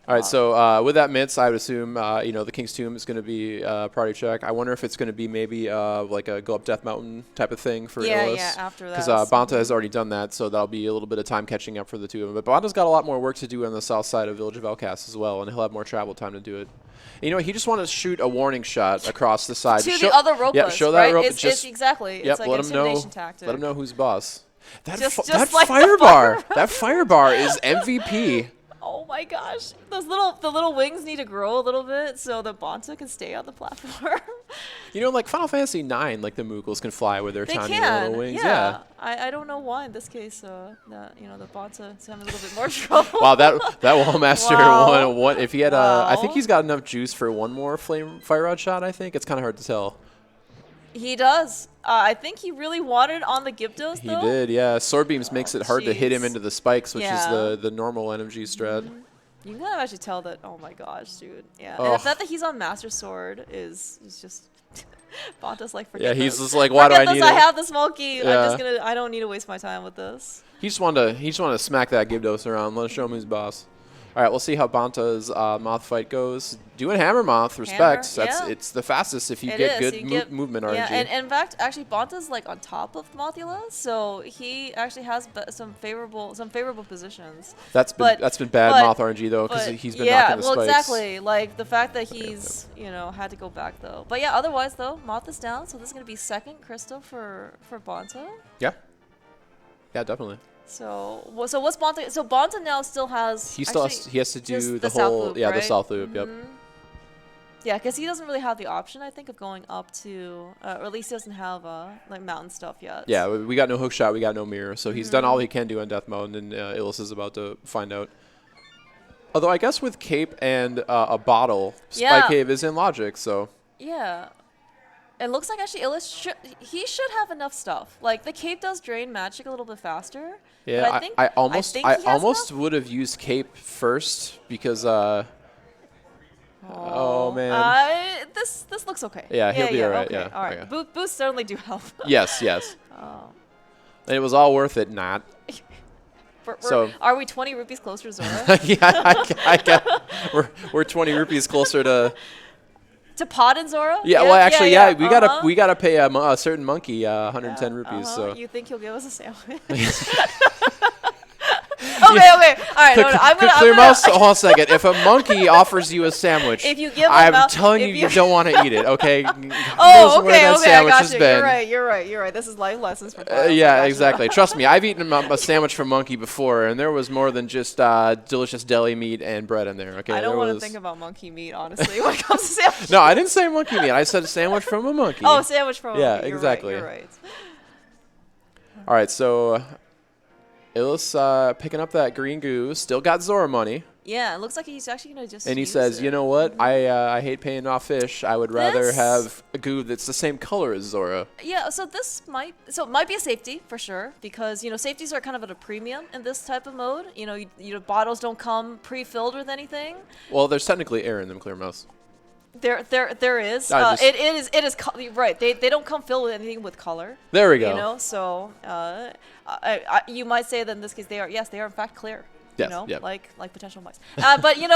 All right, so with that Mitz, I would assume you know, the King's Tomb is going to be priority check. I wonder if it's going to be maybe like a go up Death Mountain type of thing for Illus. Yeah, after that. Because bonta has already done that, so that'll be a little bit of time catching up for the two of them. But bonta's got a lot more work to do on the south side of Village of Elcast as well, and he'll have more travel time to do it. You know, he just wanted to shoot a warning shot across the side. To the other ropers, yeah, show that right? rope. It's exactly. Yep, It's like let an him know. intimidation tactic. Let him know who's boss. That Just that like the fire bar. fire That fire bar is MVP. Oh my gosh, the little wings need to grow a little bit so the bonta can stay on the platform. You know, like Final Fantasy IX, like the Moogles can fly with their They tiny can, little wings. yeah. I don't know why in this case, that, you know, the bonta is having a little bit more trouble. Wow, that Wall Master Wow. one. If he had, I think Wow. he's got enough juice for one more fire rod shot. I think it's kind of hard to tell. He does. I think he really wanted on the Gyptos, He though. did, yeah. Sword beams makes it hard to hit him jeez. into the spikes, which Yeah. is the normal NMG strat. You can kind of actually tell that. Oh my gosh, dude. Yeah. Oh. And the fact that he's on Master Sword is just. Bonta's like, forget Yeah, he's this. just like, why do I Forget need this, it? I have this monkey. Yeah. I don't need to waste my time with this. He just wanted to smack that Gyptos around. Let's show him who's boss. All right, we'll see how Bonta's Moth fight goes. Doing Hammer Moth, respects. yeah. It's the fastest if you It get is, good you get- movement Yeah, RNG. and in fact, actually, Bonta's like on top of Mothula, so he actually has some favorable positions. That's been bad but- Moth RNG though, because But he's been yeah, knocking the well, spikes. exactly. Like the fact that he's had to go back though. But yeah, otherwise though, Moth is down, so this is gonna be second crystal for Bonta. Yeah, definitely. So what's Bonta? So Bonta now still has. He still actually, has to do just the south whole loop, the right? south loop. Yep. Yeah, because he doesn't really have the option, I think, of going up to, or at least he doesn't have like mountain stuff yet. Yeah, we got no hook shot, we got no mirror, so he's done all he can do on death mode, and Illus is about to find out. Although I guess with Cape and a bottle, Spike Cave is in logic, so. Yeah. It looks like actually Illus should have enough stuff. Like the Cape does drain magic a little bit faster. Yeah, but I think he has almost enough. would have used Cape first because oh man. This looks okay. Yeah, he'll be alright, Okay. yeah, All right. okay. Boosts certainly do help. yes. And it was all worth it, not. So- Are we 20 rupees closer to Zora? Yeah, I get. We're 20 rupees closer to. To Pod and Zora? Yeah, well, actually, we uh-huh. gotta pay a certain monkey 110 rupees. So. You think he'll give us a sandwich? Okay. All right. No, I'm gonna. Clear mouse. Hold on a second. If a monkey offers you a sandwich, If you give a I'm mouth- telling if you, you- you don't want to eat it. Okay. Oh, Knows where that okay. I sandwich got has you. been. You're right. This is life lessons for. Bob. I Yeah, got you. exactly. Trust me, I've eaten a sandwich from Monkey before, and there was more than just delicious deli meat and bread in there. Okay. I don't there want to was- think about monkey meat, honestly, when it comes to sandwiches. No, I didn't say monkey meat. I said a sandwich from a monkey. Oh, sandwich from. Yeah, monkey. You're exactly. Right, you're right. All right, so Illus picking up that green goo. Still got Zora money. Yeah, it looks like he's actually gonna just. And he use says, it. you know what? I hate paying off fish. I would rather This- have a goo that's the same color as Zora. Yeah, so it might be a safety for sure because safeties are kind of at a premium in this type of mode. Bottles don't come pre-filled with anything. Well, there's technically air in them, Clear Mouse. There is. I just- It is right. They don't come filled with anything with color. There we go. So you might say that in this case they are in fact clear. Yes, You know, yep. like potential mice. But in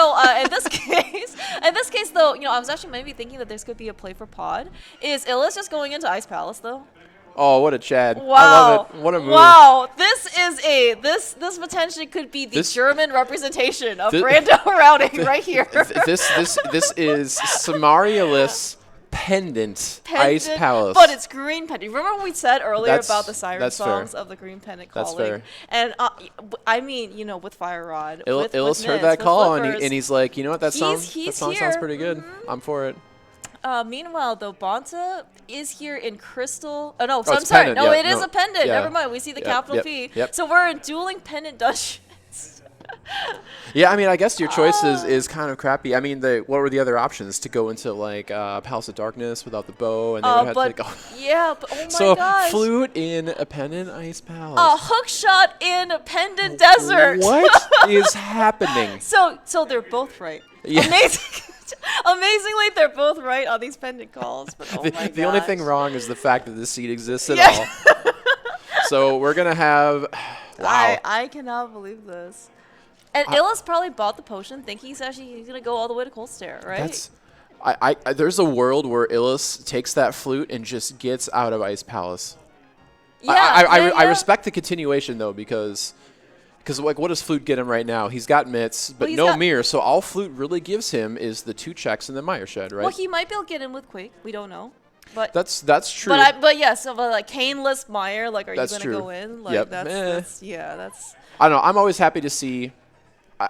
this case though, I was actually maybe thinking that this could be a play for Pod. Is Illus just going into Ice Palace though? Oh, what a Chad. Wow. I love it. What a move. Wow. This potentially could be the German representation of rando routing right here. This is Samarialis pendant Ice Palace. But it's green pendant. Remember what we said earlier That's- about the siren that's songs fair. of the green pendant That's calling? fair. And I mean, with Fire Rod, with Illus heard Mids, that with call, Flippers. and he's like, you know what? That song He's sounds here. pretty good. I'm for it. Meanwhile, though, Bonta is here in crystal. Oh no, so it's I'm sorry. pendant, It is no, a pendant. yeah. Never mind. We see the capital P. Yep. So we're in dueling pendant dungeons. Yeah, I mean, I guess your choice is kind of crappy. I mean, what were the other options to go into like Palace of Darkness without the bow, and they would have to go. Yeah, but oh my so gosh. flute in a pendant ice palace. A hook shot in a pendant desert. What is happening? So they're both right. Yeah. Amazingly, they're both right on these pendant calls. But oh my the only gosh. thing wrong is the fact that this seed exists at all. So we're gonna have. Wow. I cannot believe this. And Illus probably bought the potion thinking he's gonna go all the way to Cold Stare, right? That's. There's a world where Illus takes that flute and just gets out of Ice Palace. Yeah, I respect the continuation though because like what does Flute get him right now? He's got mitts, but no mirror. So all Flute really gives him is the 2 checks and the Mire Shed, right? Well, he might be able to get in with Quake. We don't know. But that's true. But yeah, so like Caneless Mire, like are you gonna go in? Like yep. that's I don't know. I'm always happy to see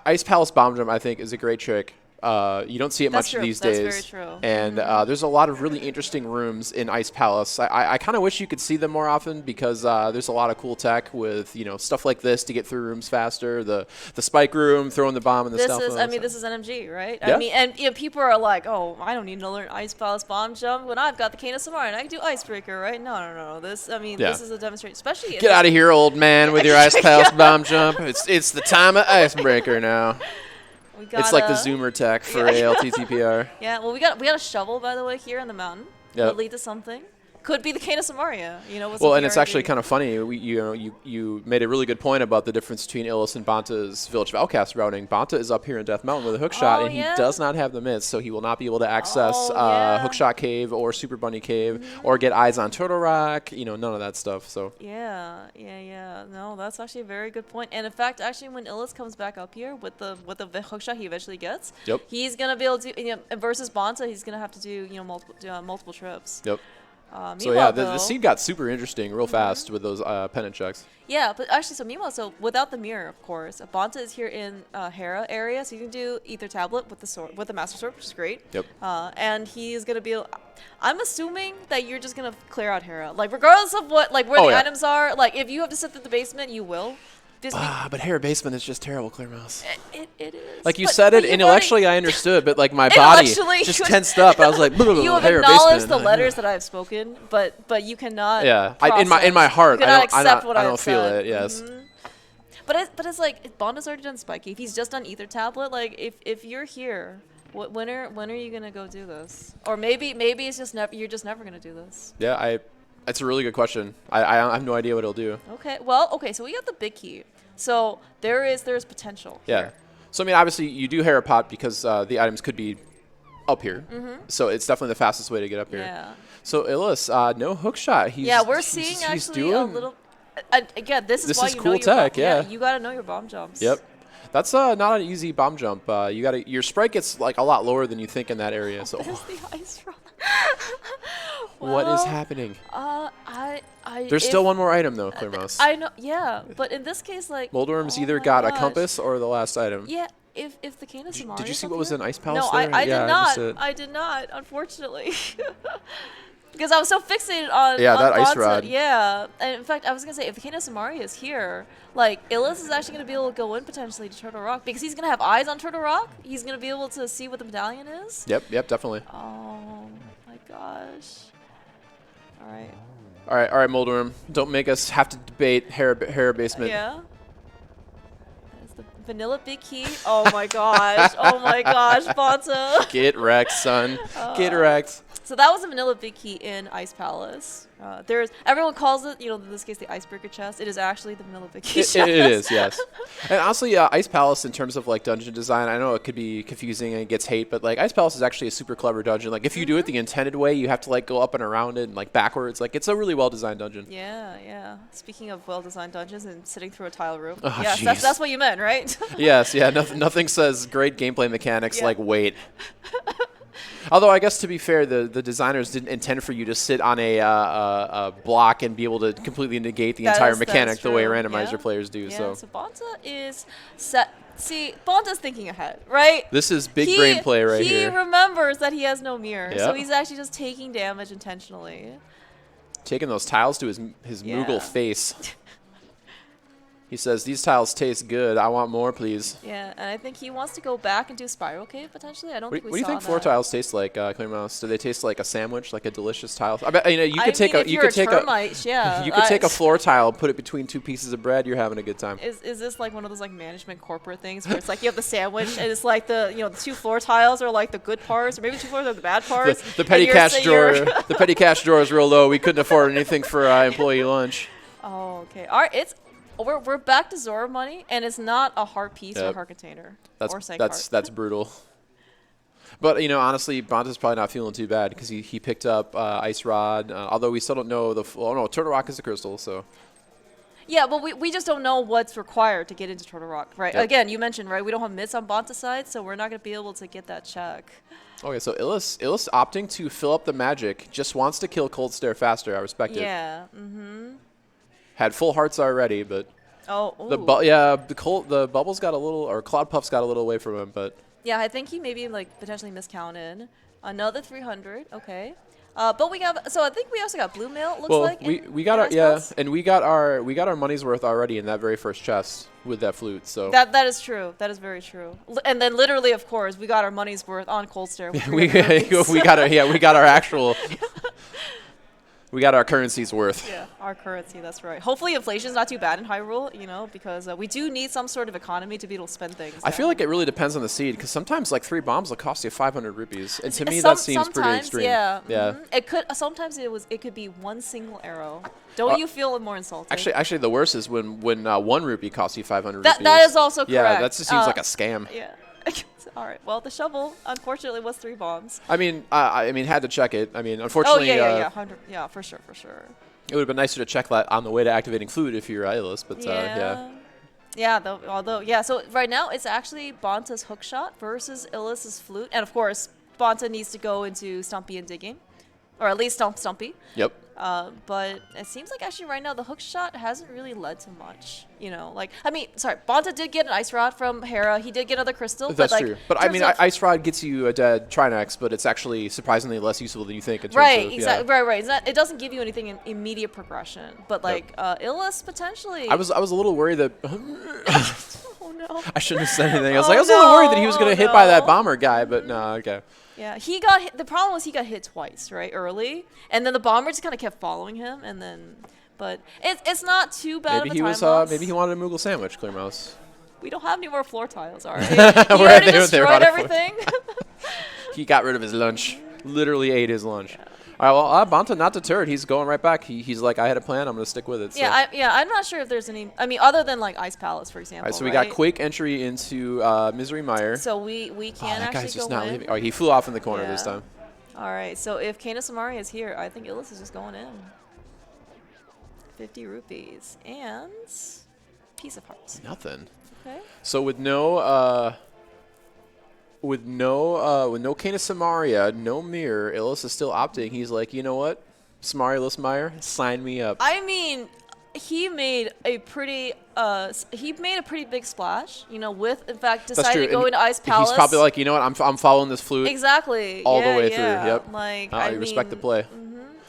Ice Palace Bomb Jump. I think is a great trick. You don't see it much these days. That's very true. And there's a lot of really interesting rooms in Ice Palace. I kind of wish you could see them more often because there's a lot of cool tech with stuff like this to get through rooms faster. The spike room, throwing the bomb in the stealth mode. This is NMG, right? Yeah. I mean, and people are like, oh, I don't need to learn Ice Palace Bomb Jump when I've got the Cane of Samara and I can do Icebreaker, right? No. This is a demonstration, especially. Get out of here, old man, with your Ice Palace Bomb Jump. It's the time of Icebreaker now. It's like the Zoomer tech for ALTTPR. Yeah, well, we got a shovel, by the way, here in the mountain. Yep. Would lead to something. Could be the Cane of Samaria, Well, and it's actually kind of funny. You made a really good point about the difference between Illus and Bonta's Village of Outcasts routing. Bonta is up here in Death Mountain with a hookshot, and he does not have the mitts, so he will not be able to access Hookshot Cave or Super Bunny Cave or get eyes on Turtle Rock. None of that stuff. So yeah. No, that's actually a very good point. And in fact, actually, when Illus comes back up here with the hookshot he eventually gets, he's gonna be able to versus Bonta, he's gonna have to do multiple trips. Yep. So yeah, the seed got super interesting real fast with those pennant checks. Yeah, but actually, so without the mirror, of course, Bonta is here in Hera area, so you can do Ether Tablet with the sword, with the Master Sword, which is great. Yep. And he is gonna be. I'm assuming that you're just gonna clear out Hera, like regardless of what, like where the items are. Like if you have to sit through the basement, you will. But Hera Basement is just terrible, Clear Mouse. It is. Like you said it intellectually, I understood, but like my body just tensed up. I was like, you have Hera acknowledged Basement. the letters that I have spoken, but you cannot. Yeah, in my heart, I don't feel said. it. Yes. But it's like Bonda's already done Spike. If he's just done Ether Tablet, like if you're here, when are you gonna go do this? Or maybe it's just you're just never gonna do this. Yeah, it's a really good question. I have no idea what it'll do. Okay, so we got the big key. So there's potential. Yeah. Here. So I mean, obviously you do Hera Pot because the items could be up here. So it's definitely the fastest way to get up here. Yeah. So Illus, no hookshot. We're seeing actually a little. Again, this is why you cool know tech. Yeah. You gotta know your bomb jumps. Yep. That's not an easy bomb jump. Your sprite gets like a lot lower than you think in that area. So. There's the ice rock. What is happening? There's still one more item though, Clear Mouse. I know, yeah, but in this case, like Moldworm's either got a compass or the last item. Yeah, if the Cane of Samaria. Did you see what was in Ice Palace? No, there? I did not. I did not, unfortunately. Because I was so fixated on that Bonta. ice rod. Yeah, and in fact, I was gonna say if the Cane of Samaria is here, like Illus is actually gonna be able to go in potentially to Turtle Rock because he's gonna have eyes on Turtle Rock. He's gonna be able to see what the medallion is. Yep, definitely. Oh my gosh! All right, Moldworm. Don't make us have to debate Hera Basement. Yeah. That's the vanilla big key. Oh my gosh! Oh my gosh, Bonta. Get wrecked, son. Get wrecked. So that was a vanilla big key in Ice Palace. Everyone calls it, in this case, the Icebreaker chest. It is actually the vanilla big key chest. It is, yes. And honestly, Ice Palace, in terms of like dungeon design, I know it could be confusing and it gets hate, but like Ice Palace is actually a super clever dungeon. Like if you do it the intended way, you have to like go up and around it and like backwards. Like it's a really well designed dungeon. Yeah. Speaking of well designed dungeons and sitting through a tile room. Oh, yes, that's what you meant, right? Yes, yeah. Nothing says great gameplay mechanics like wait. Although I guess to be fair, the designers didn't intend for you to sit on a block and be able to completely negate the entire mechanic the way randomizer players do. Yeah, so Bonta is set. See, Bonta's thinking ahead, right? This is big brain play right here. He remembers that he has no mirror, so he's actually just taking damage intentionally. Taking those tiles to his Moogle face. He says, these tiles taste good. I want more, please. Yeah, and I think he wants to go back and do Spiral Cave, potentially. I don't think we saw What do you think that. floor tiles taste like, Clear Mouse? Do they taste like a sandwich, like a delicious tile? I bet, you could take if you're a termite, yeah. You could take a floor tile, put it between 2 pieces of bread. You're having a good time. Is this like one of those like management corporate things where it's like you have the sandwich and it's like the the 2 floor tiles are like the good parts, or maybe 2 floors are the bad parts? The petty cash drawer. The petty cash drawer is real low. We couldn't afford anything for employee lunch. Oh, okay. All right, we're back to Zora money, and it's not a heart piece or a heart container or sank heart. That's brutal. But honestly, Bonta's probably not feeling too bad because he picked up Ice Rod. Although we still don't know no, Turtle Rock is a crystal, so. Yeah, but we just don't know what's required to get into Turtle Rock, right? Yep. Again, you mentioned, right, we don't have myths on Bonta's side, so we're not going to be able to get that check. Okay, so Illus opting to fill up the magic, just wants to kill Cold Stare faster. I respect it. Yeah, mm-hmm. Had full hearts already, but the bubbles got a little, or Cloud Puffs got a little away from him, but. Yeah, I think he maybe like potentially miscounted. Another 300, okay. But we got, so I think we also got blue mail. It looks like we got our and we got our money's worth already in that very first chest with that flute. So that is true. That is very true. And then literally, of course, we got our money's worth on Cold Stare. we got our actual. We got our currency's worth. Yeah, our currency, that's right. Hopefully inflation's not too bad in Hyrule, because we do need some sort of economy to be able to spend things. I feel like it really depends on the seed, because sometimes like 3 bombs will cost you 500 rupees, and to me that seems pretty extreme. Yeah, yeah. Sometimes it could be one single arrow. Don't you feel more insulted? Actually, the worst is when 1 rupee costs you 500 rupees. That is also correct. Yeah, that just seems like a scam. Yeah. All right. Well, the shovel, unfortunately, was 3 bombs. I mean, had to check it. I mean, unfortunately. Yeah, for sure. It would have been nicer to check that on the way to activating flute if you're Illus, but yeah. Yeah, so right now it's actually Bonta's hookshot versus Illus's flute, and of course, Bonta needs to go into Stumpy and digging, or at least stomp Stumpy. Yep. But it seems like actually right now the hook shot hasn't really led to much. Bonta did get an Ice Rod from Hera. He did get another crystal. That's true. But I mean, Ice Rod gets you a dead Trinax, but it's actually surprisingly less useful than you think. In terms of, exactly. Right. It doesn't give you anything in immediate progression. But Illus potentially. I was a little worried that. Oh no. I shouldn't have said anything. I was a little worried that he was going to hit by that bomber guy, but no, okay. Yeah, he got hit. The problem was he got hit twice, right, early, and then the bomber just kind of kept following him, and then, but it's not too bad. Maybe maybe he wanted a Moogle sandwich, Clear Mouse. We don't have any more floor tiles, already. He already destroyed everything. He got rid of his lunch. Literally ate his lunch. Yeah. All right, well, Bonta not deterred. He's going right back. He's like, I had a plan. I'm going to stick with it. So. I'm not sure if there's any. I mean, other than like Ice Palace, for example. All right, so we got Quake entry into Misery Mire. So we can that actually guy's just go not in. leaving. Oh, he flew off in the corner this time. All right, so if Kana Samari is here, I think Illus is just going in. 50 rupees and piece of hearts. Nothing. Okay. So with no Kana Samaria, no mirror, Illus is still opting. He's like, you know what, Samarialus Meyer, sign me up. I mean, he made a pretty big splash. With in fact decided to go into Ice Palace. He's probably like, you know what, I'm following this flute exactly all the way through. Yep. Like I respect the play.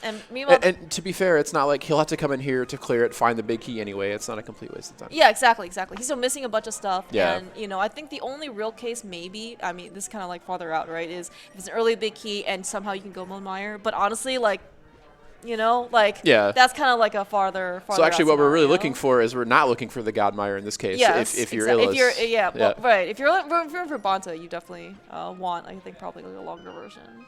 And meanwhile, and to be fair, it's not like he'll have to come in here to clear it, find the big key anyway. It's not a complete waste of time. Yeah, exactly. He's still missing a bunch of stuff. Yeah. And, I think the only real case maybe, I mean, this is kind of like farther out, right, is if it's an early big key and somehow you can go Moonmire. But honestly, that's kind of like a farther So actually what we're really looking for is we're not looking for the Godmire in this case. Yes, if you're Illus. Right. If you're for Bonta, you definitely want, I think, probably like a longer version.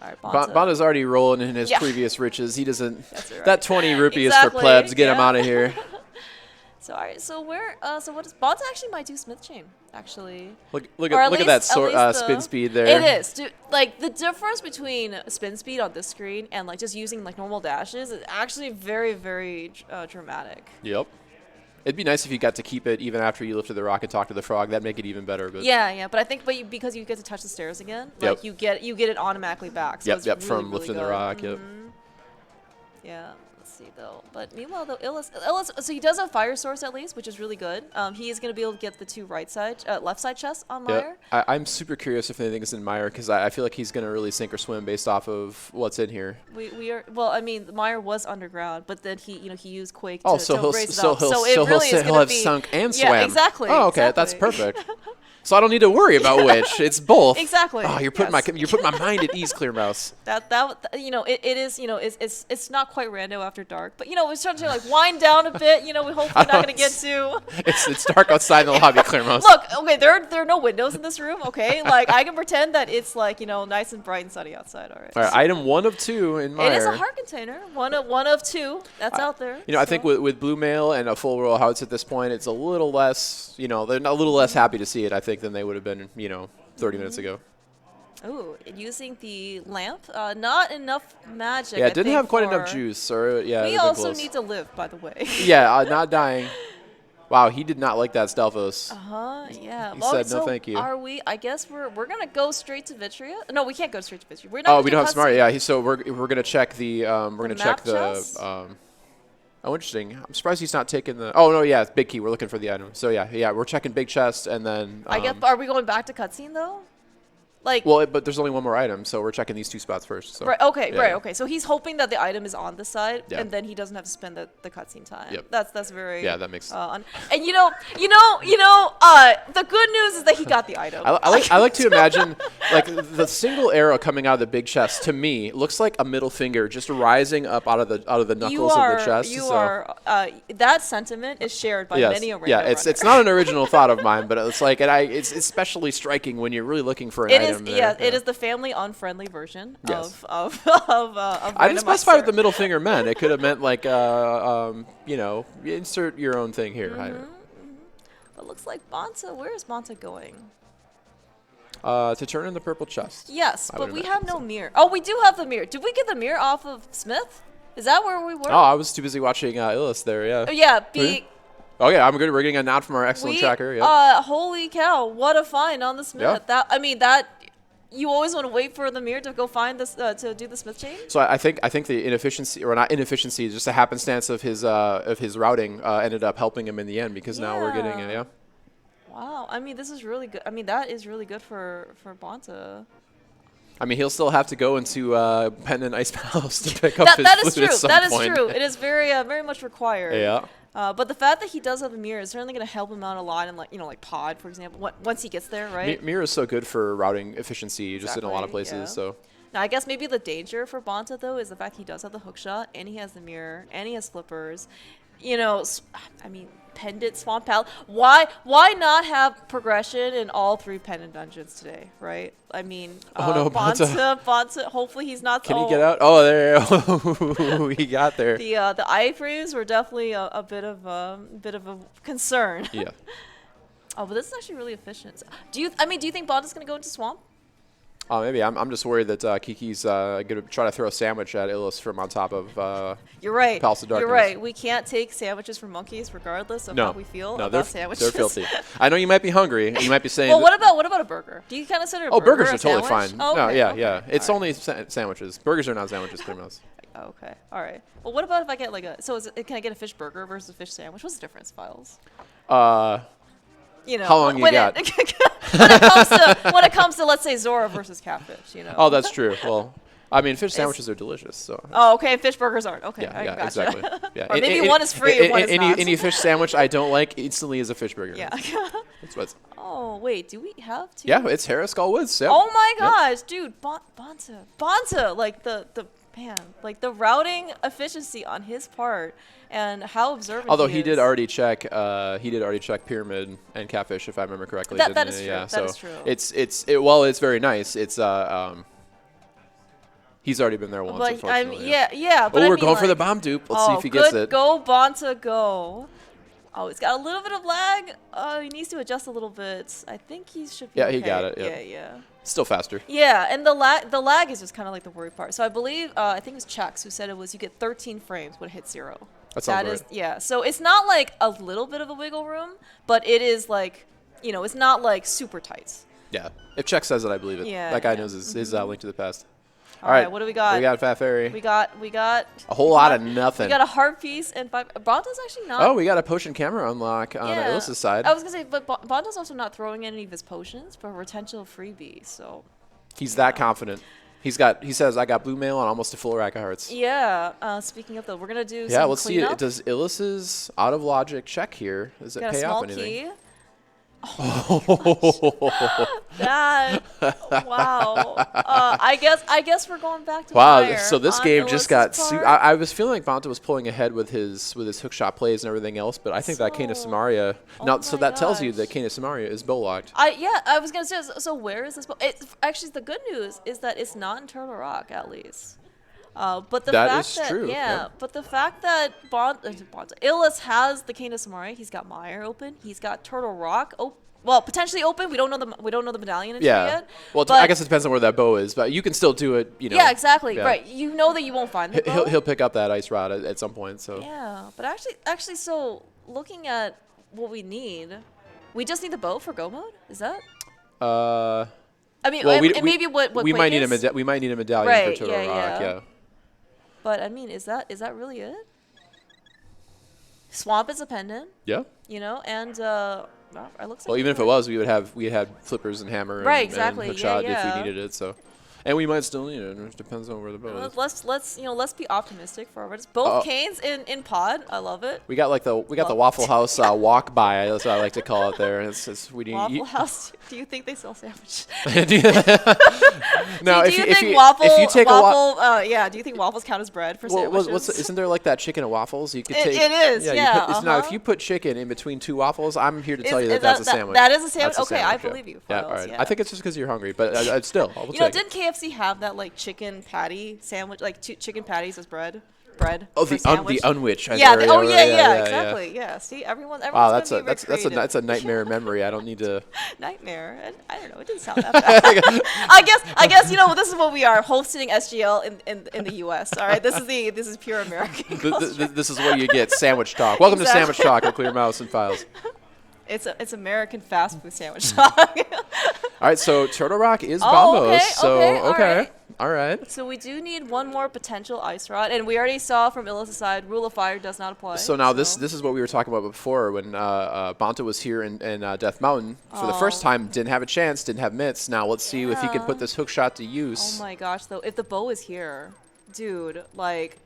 All right, Bonta's already rolling in his previous riches. He doesn't. That's right. That 20 rupees for plebs. Get him out of here. So all right. So what is Bonta actually might do Smith Chain actually? Look at that spin speed there. It is. Dude, like the difference between spin speed on this screen and like just using like normal dashes is actually very very dramatic. Yep. It'd be nice if you got to keep it even after you lifted the rock and talked to the frog. That'd make it even better. But but I think because you get to touch the stairs again, like you get it automatically back. So From really lifting good. the rock. Yeah. Let's see though. But meanwhile, though, Illus, so he does have fire source at least, which is really good. He is going to be able to get the two left side chests on Meyer. I'm super curious if anything is in Meyer because I feel like he's going to really sink or swim based off of what's in here. We are well. I mean, Meyer was underground, but then he used Quake to raise it up. So he'll have sunk and swam. Yeah, exactly. Oh, okay, that's perfect. So I don't need to worry about which. It's both. Exactly. Oh, you're putting my mind at ease, Clear Mouse. It is it's not quite rando after dark, but we're trying to like wind down a bit. We hopefully not going to get to. It's dark outside in the lobby, Clear Mouse. Look, okay, there are no windows in this room. Okay, like I can pretend that it's like nice and bright and sunny outside. All right. All right, item 1 of 2 in Meyer. It is a heart container. One of 2. That's out there. I think with Blue Mail and a full royal house at this point, it's a little less. They're a little less happy to see it. I think than they would have been 30 minutes ago. Ooh, using the lamp, not enough magic. Yeah, it didn't have quite enough juice. We also need to live, by the way. Yeah, not dying. Wow, he did not like that Stelphos. Yeah. He said no, thank you. Are we? I guess we're gonna go straight to Vitria. No, we can't go straight to Vitria. We're not. Oh, we don't have smart. Yeah, so we're gonna check the Oh, interesting. I'm surprised he's not taking the. Oh no, yeah, it's big key. We're looking for the item. So yeah, we're checking big chest and then. I guess. Are we going back to cutscene though? Like. Well, but there's only one more item, so we're checking these 2 spots first. So. Right. Okay. Yeah. Right. Okay. So he's hoping that the item is on this side, yeah. and then he doesn't have to spend the cutscene time. Yep. That's very. Yeah, that makes. And the good news is that he got the item. I like to imagine like the single arrow coming out of the big chest. To me, looks like a middle finger just rising up out of the knuckles of the chest. That sentiment is shared by many a random runner. It's not an original thought of mine, but it's like it's especially striking when you're really looking for an item. It is the family unfriendly version of I didn't specify what the middle finger meant. It could have meant like insert your own thing here. It looks like Bonta. Where is Bonta going? To turn in the purple chest. Yes, but we have no mirror. Oh, we do have the mirror. Did we get the mirror off of Smith? Is that where we were? Oh, I was too busy watching Illus there. Yeah. Oh, yeah. Oh yeah, I'm good. We're getting a nod from our excellent tracker. Yeah. Holy cow! What a find on the Smith. Yeah. You always want to wait for the mirror to go find this to do the Smith chain. So I think the inefficiency, or not inefficiency, just a happenstance of his routing ended up helping him in the end because now we're getting it. Yeah. Wow. I mean, this is really good. I mean, that is really good for Bonta. I mean, he'll still have to go into Pen and Ice Palace to pick up his flute at some point. That is true. It is very much required. Yeah. But the fact that he does have the mirror is certainly going to help him out a lot in like Pod, for example, once he gets there, right? Mirror is so good for routing efficiency just in a lot of places. Yeah. So. Now, I guess maybe the danger for Bonta, though, is the fact he does have the hook shot, and he has the mirror, and he has flippers. I mean, Pendant, Swamp Palace. Why not have progression in all 3 Pendant dungeons today, right? I mean, Bonta, hopefully he's not. Can he get out? Oh, there he got there. The iframes were definitely a bit of a concern. Yeah. Oh, but this is actually really efficient. Do you think Bonta's gonna go into Swamp? Oh, maybe. I'm just worried that Kiki's going to try to throw a sandwich at Illus from on top of You're right. Palace of Darkness. You're right. We can't take sandwiches from monkeys regardless of how we feel about sandwiches. They're filthy. I know you might be hungry. You might be saying... Well, what about a burger? Do you kind of consider a burger burgers a are totally sandwich? fine. Oh, okay, no, yeah. It's only sandwiches. Burgers are not sandwiches, Clear Mouse. Okay. All right. Well, what about if I get like a... So can I get a fish burger versus a fish sandwich? What's the difference, Files? How long you got? when it comes to, let's say, Zora versus Catfish, Oh, that's true. Well, I mean, fish sandwiches are delicious. So. Oh, okay. Fish burgers aren't. Okay, yeah, gotcha. Exactly. Yeah. Or maybe one is free and one is not. Any fish sandwich I don't like instantly is a fish burger. Yeah. That's what's. Oh wait, do we have to? Yeah, it's Harris Skull Woods. Yep. Oh my gosh, dude, Bonta, like the routing efficiency on his part. And how observant. Although he did already check Pyramid and Catfish, if I remember correctly. That is true. Yeah, that is true. It's very nice. It's he's already been there once. But unfortunately. yeah. But we're going for the bomb dupe. Let's see if he gets it. Go Bonta, go. Oh, he's got a little bit of lag. He needs to adjust a little bit. I think he should be. Yeah, okay. he got it. Yep. Yeah. Still faster. Yeah, and the lag is just kind of like the worry part. So I believe I think it was Chucks who said you get 13 frames when it hits 0. That is, yeah. So it's not like a little bit of a wiggle room, but it is like, it's not like super tight. Yeah. If Czech says it, I believe it. Yeah. That guy knows his link to the past. All right, what do we got? We got Fat Fairy. We got a whole lot of nothing. We got a heart piece and 5. Bonta's actually not. Oh, we got a potion camera unlock on Illus's side. I was gonna say, but Bonta's also not throwing any of his potions for a potential freebie. So he's that confident. He says, I got blue mail and almost a full rack of hearts. Yeah. Speaking of though, we're gonna do. Yeah, some let's see. Does Illus's out of logic check here? Does it pay off anything? Key. Oh that wow. I guess we're going back to fire so this game just got I I was feeling like Bonta was pulling ahead with his hookshot plays and everything else, but I think that Cane of Samaria that tells you that Cane of Samaria is bow locked. I was gonna say, so where is this bow? Actually the good news is that it's not in Turtle Rock at least. But the fact that true. But the fact that Illus has the Cane of Samaria, he's got Mire open, he's got Turtle Rock well, potentially open. We don't know the medallion entry yet. Well, I guess it depends on where that bow is, but you can still do it. You know. Yeah, exactly. Yeah. Right. You know that you won't find the bow. He'll pick up that ice rod at some point. So yeah, but actually, so looking at what we need, we just need the bow for go mode. Is that? I mean, well, maybe what we might need we might need a medallion for Turtle Rock. Yeah. But I mean, is that really it? Swamp is a pendant. Yeah. You know, and it looks like well, even if it was, we had flippers and hammer and, exactly. and hookshot if we needed it. So, and we might still need it. It depends on where the bow is. Let's be optimistic for our both canes in pod. I love it. We got the Waffle House walk by. That's what I like to call it there. We need Waffle House. Do you think they sell sandwiches? No, do you think waffles count as bread for sandwiches? Isn't there like that chicken and waffles? You could take. It is. Yeah. Now, if you put chicken in between two waffles, I'm here to tell you that's a sandwich. That is a sandwich. That's okay, I believe you. Yeah, all right. Yeah. I think it's just because you're hungry, but still, I will take it. Didn't KFC have that like chicken patty sandwich, like chicken patties as bread? Oh, the unwich. Exactly. Yeah. See, everyone's wow, that's a nightmare memory. I don't need to. Nightmare. I don't know. It didn't sound that bad. I guess this is what we are hosting SGL in the U.S. All right. This is pure American. This is what you get. Sandwich talk. Welcome to Sandwich Talk at Clear Mouse and Files. It's American fast food sandwich talk. All right, so Turtle Rock is bombos. Okay. All right. So we do need one more potential ice rod, and we already saw from Illus' side, Rule of Fire does not apply. So now this is what we were talking about before when Bonta was here in Death Mountain for the first time. Didn't have a chance, didn't have mitts. Now let's see if he can put this hook shot to use. Oh my gosh, though, if the bow is here, dude, like,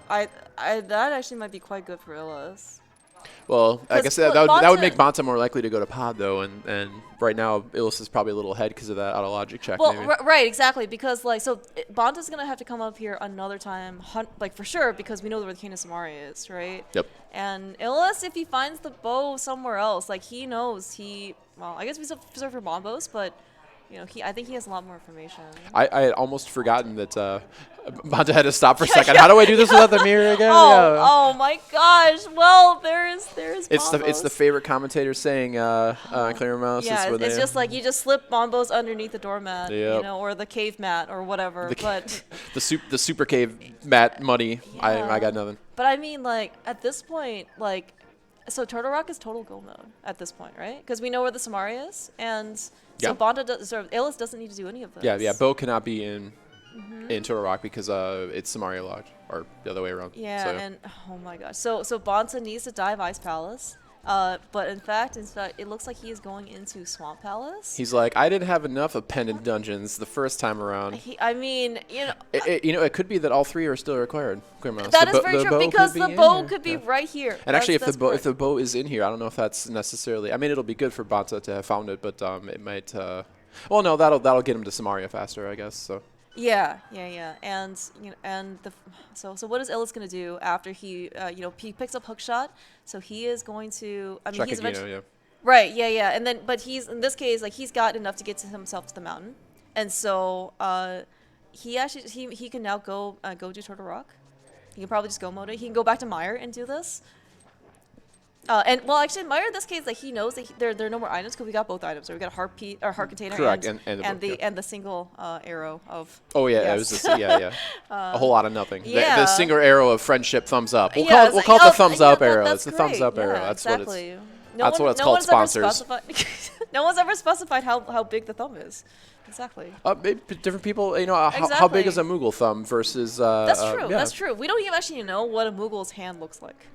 that actually might be quite good for Illus. Well, I guess that would make Bonta more likely to go to pod, though, and right now, Illus is probably a little ahead because of that out of logic check. Well, right, exactly, because, like, so Bonta's going to have to come up here another time, like, for sure, because we know where the Cane of Samaria is, right? Yep. And Illus, if he finds the bow somewhere else, like, he knows well, I guess we still preserve for bombos, but, you know, I think he has a lot more information. I had almost forgotten that Bonta had to stop for a second. How do I do this without the mirror again? Oh my gosh! Well, there's. It's the favorite commentator saying, "Clear Mouse." Yeah, it's just like you just slip bombos underneath the doormat, yep. You know, or the cave mat or whatever. The super cave mat money. Yeah. I got nothing. But I mean, like at this point, like, so Turtle Rock is total go mode at this point, right? Because we know where the Samaria is, and so Illus doesn't need to do any of this. Yeah. Bo cannot be in Turtle Rock because it's Samaria locked, or the other way around. Yeah, and oh my gosh. So Bonta needs to dive Ice Palace. But in fact, it looks like he is going into Swamp Palace. He's like, I didn't have enough of pendant dungeons the first time around. It could be that all three are still required. That is very true because the bow could be right here. And actually, if the bow is in here, I don't know if that's necessarily. I mean, it'll be good for Bonta to have found it, but it might. Well, no, that'll get him to Samaria faster, I guess. So. Yeah, and so what is Illus gonna do after he he picks up hookshot? So he is going to. I mean, he's eventually. Right. Yeah, and then but he's in this case like he's got enough to get to himself to the mountain, and so he can now go do Turtle Rock. He can probably just go mode it. He can go back to Mire and do this. And well, actually, Mire in this case, like he knows that there are no more items because we got both items. So we got a heart container, correct, and the single arrow of. Oh yeah, yes. it was just, a whole lot of nothing. Yeah. The single arrow of friendship, thumbs up. We'll call it the thumbs up arrow. It's the thumbs up arrow. That's exactly. what it's. That's what it's called, sponsors. No one's ever specified how big the thumb is. Exactly. Different people, you know, how big is a Moogle thumb versus... that's true. Yeah. That's true. We don't even actually know what a Moogle's hand looks like.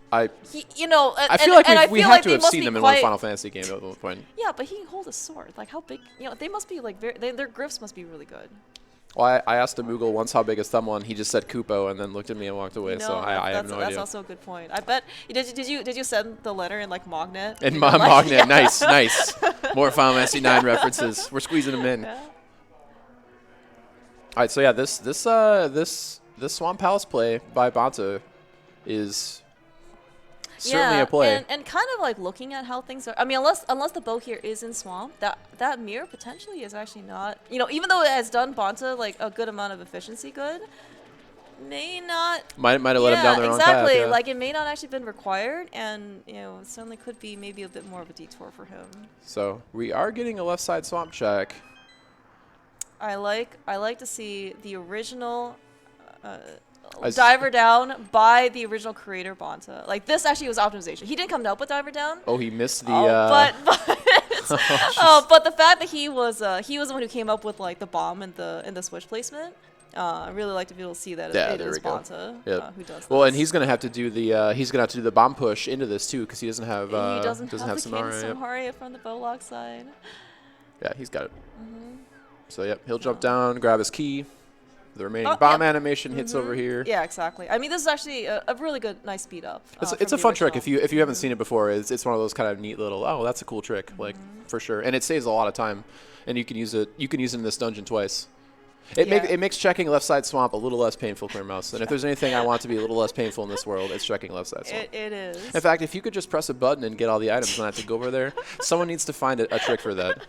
I feel like we had to have seen them in one Final Fantasy game at one point. Yeah, but he can hold a sword. Like, how big? You know, they must be like their grips must be really good. Well, I asked a Moogle once how big his thumb was, and he just said Kupo, and then looked at me and walked away. No, so I have no idea. That's also a good point. I bet. Did you send the letter in like Mognet? In Mognet, yeah. Nice. More Final Fantasy 9 references. We're squeezing them in. Yeah. All right, so yeah, this Swamp Palace play by bonta is certainly a play. And kind of like looking at how things are. I mean, unless the bow here is in Swamp, that mirror potentially is actually not. You know, even though it has done bonta like a good amount of efficiency good, may not. Might have let him down the wrong path. Exactly. Yeah. Like it may not actually been required, and you know, it certainly could be maybe a bit more of a detour for him. So we are getting a left side swamp check. I like to see the original. Diver down by the original creator bonta. Like this actually was optimization. He didn't come up with Diver down. Oh, he missed the. But the fact that he was the one who came up with like the bomb and the switch placement. I really like to be able to see that it is bonta who does this. Well, and he's gonna have to do the bomb push into this too because he doesn't have he doesn't have Samara from the Bowlock side. Yeah, he's got it. So yep, he'll jump down, grab his key. The remaining bomb animation hits over here. Yeah, exactly. I mean, this is actually a really good, nice speed up. It's a fun trick if you haven't seen it before. It's one of those kind of neat little that's a cool trick, like for sure, and it saves a lot of time, and you can use it in this dungeon twice. It makes checking left side swamp a little less painful, Clear Mouse. And if there's anything I want to be a little less painful in this world, it's checking left side swamp. It is. In fact, if you could just press a button and get all the items and not have to go over there, someone needs to find a trick for that.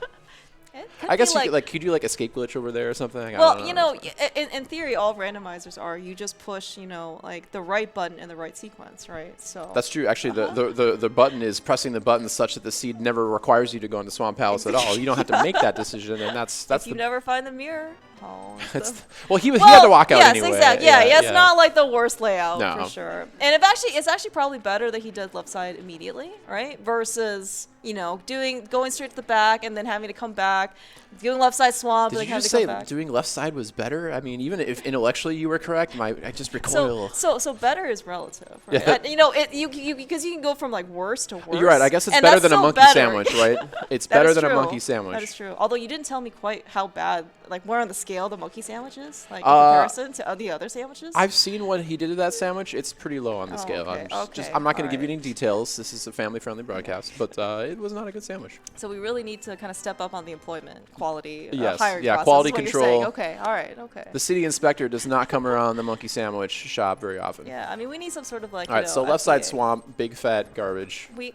I guess you could do like escape glitch over there or something. Well, you know, in theory, all randomizers are you just push, you know, like the right button in the right sequence, right? So that's true. Actually, the button is pressing the button such that the seed never requires you to go into Swamp Palace at all. You don't have to make that decision, and that's. If you never find the mirror. Well, he had to walk out anyway. Yes, exactly. Yeah, it's not like the worst layout for sure. And it's actually probably better that he did left side immediately, right? Versus going straight to the back and then having to come back, doing left side swamp. Did you just say doing left side was better? I mean, even if intellectually you were correct, I just recoil. So better is relative, right? Yeah. Because you can go from like worse to worse. You're right. I guess it's better than a monkey sandwich, right? It's better than a monkey sandwich. That is true. Although you didn't tell me quite how bad, like where on the scale the monkey sandwich is, like in comparison to the other sandwiches. I've seen what he did to that sandwich. It's pretty low on the scale. Okay. I'm not going to give you any details. This is a family-friendly broadcast, but it was not a good sandwich. So we really need to kind of step up on the employment quality. Yes. Hiring Yeah. process, Quality is what control. You're saying. Okay. All right. Okay. The city inspector does not come around the monkey sandwich shop very often. Yeah. I mean, we need some sort of like. All right. So left side swamp, big fat garbage. We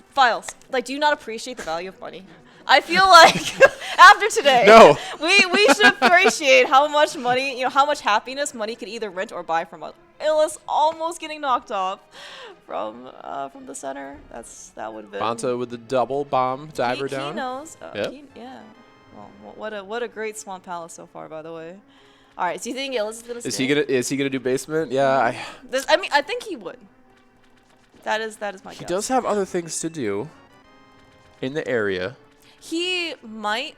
Files. Like, do you not appreciate the value of money? I feel like after today, no, we should appreciate how much money, how much happiness money could either rent or buy from us. Illus almost getting knocked off from the center. That would have been. bonta with the double bomb diver down. He knows. Yep. Yeah. Well, what a great Swamp Palace so far, by the way. All right. So you think Illus is gonna? Is he gonna do basement? Yeah. I think he would. That is my guess. He does have other things to do in the area. He might,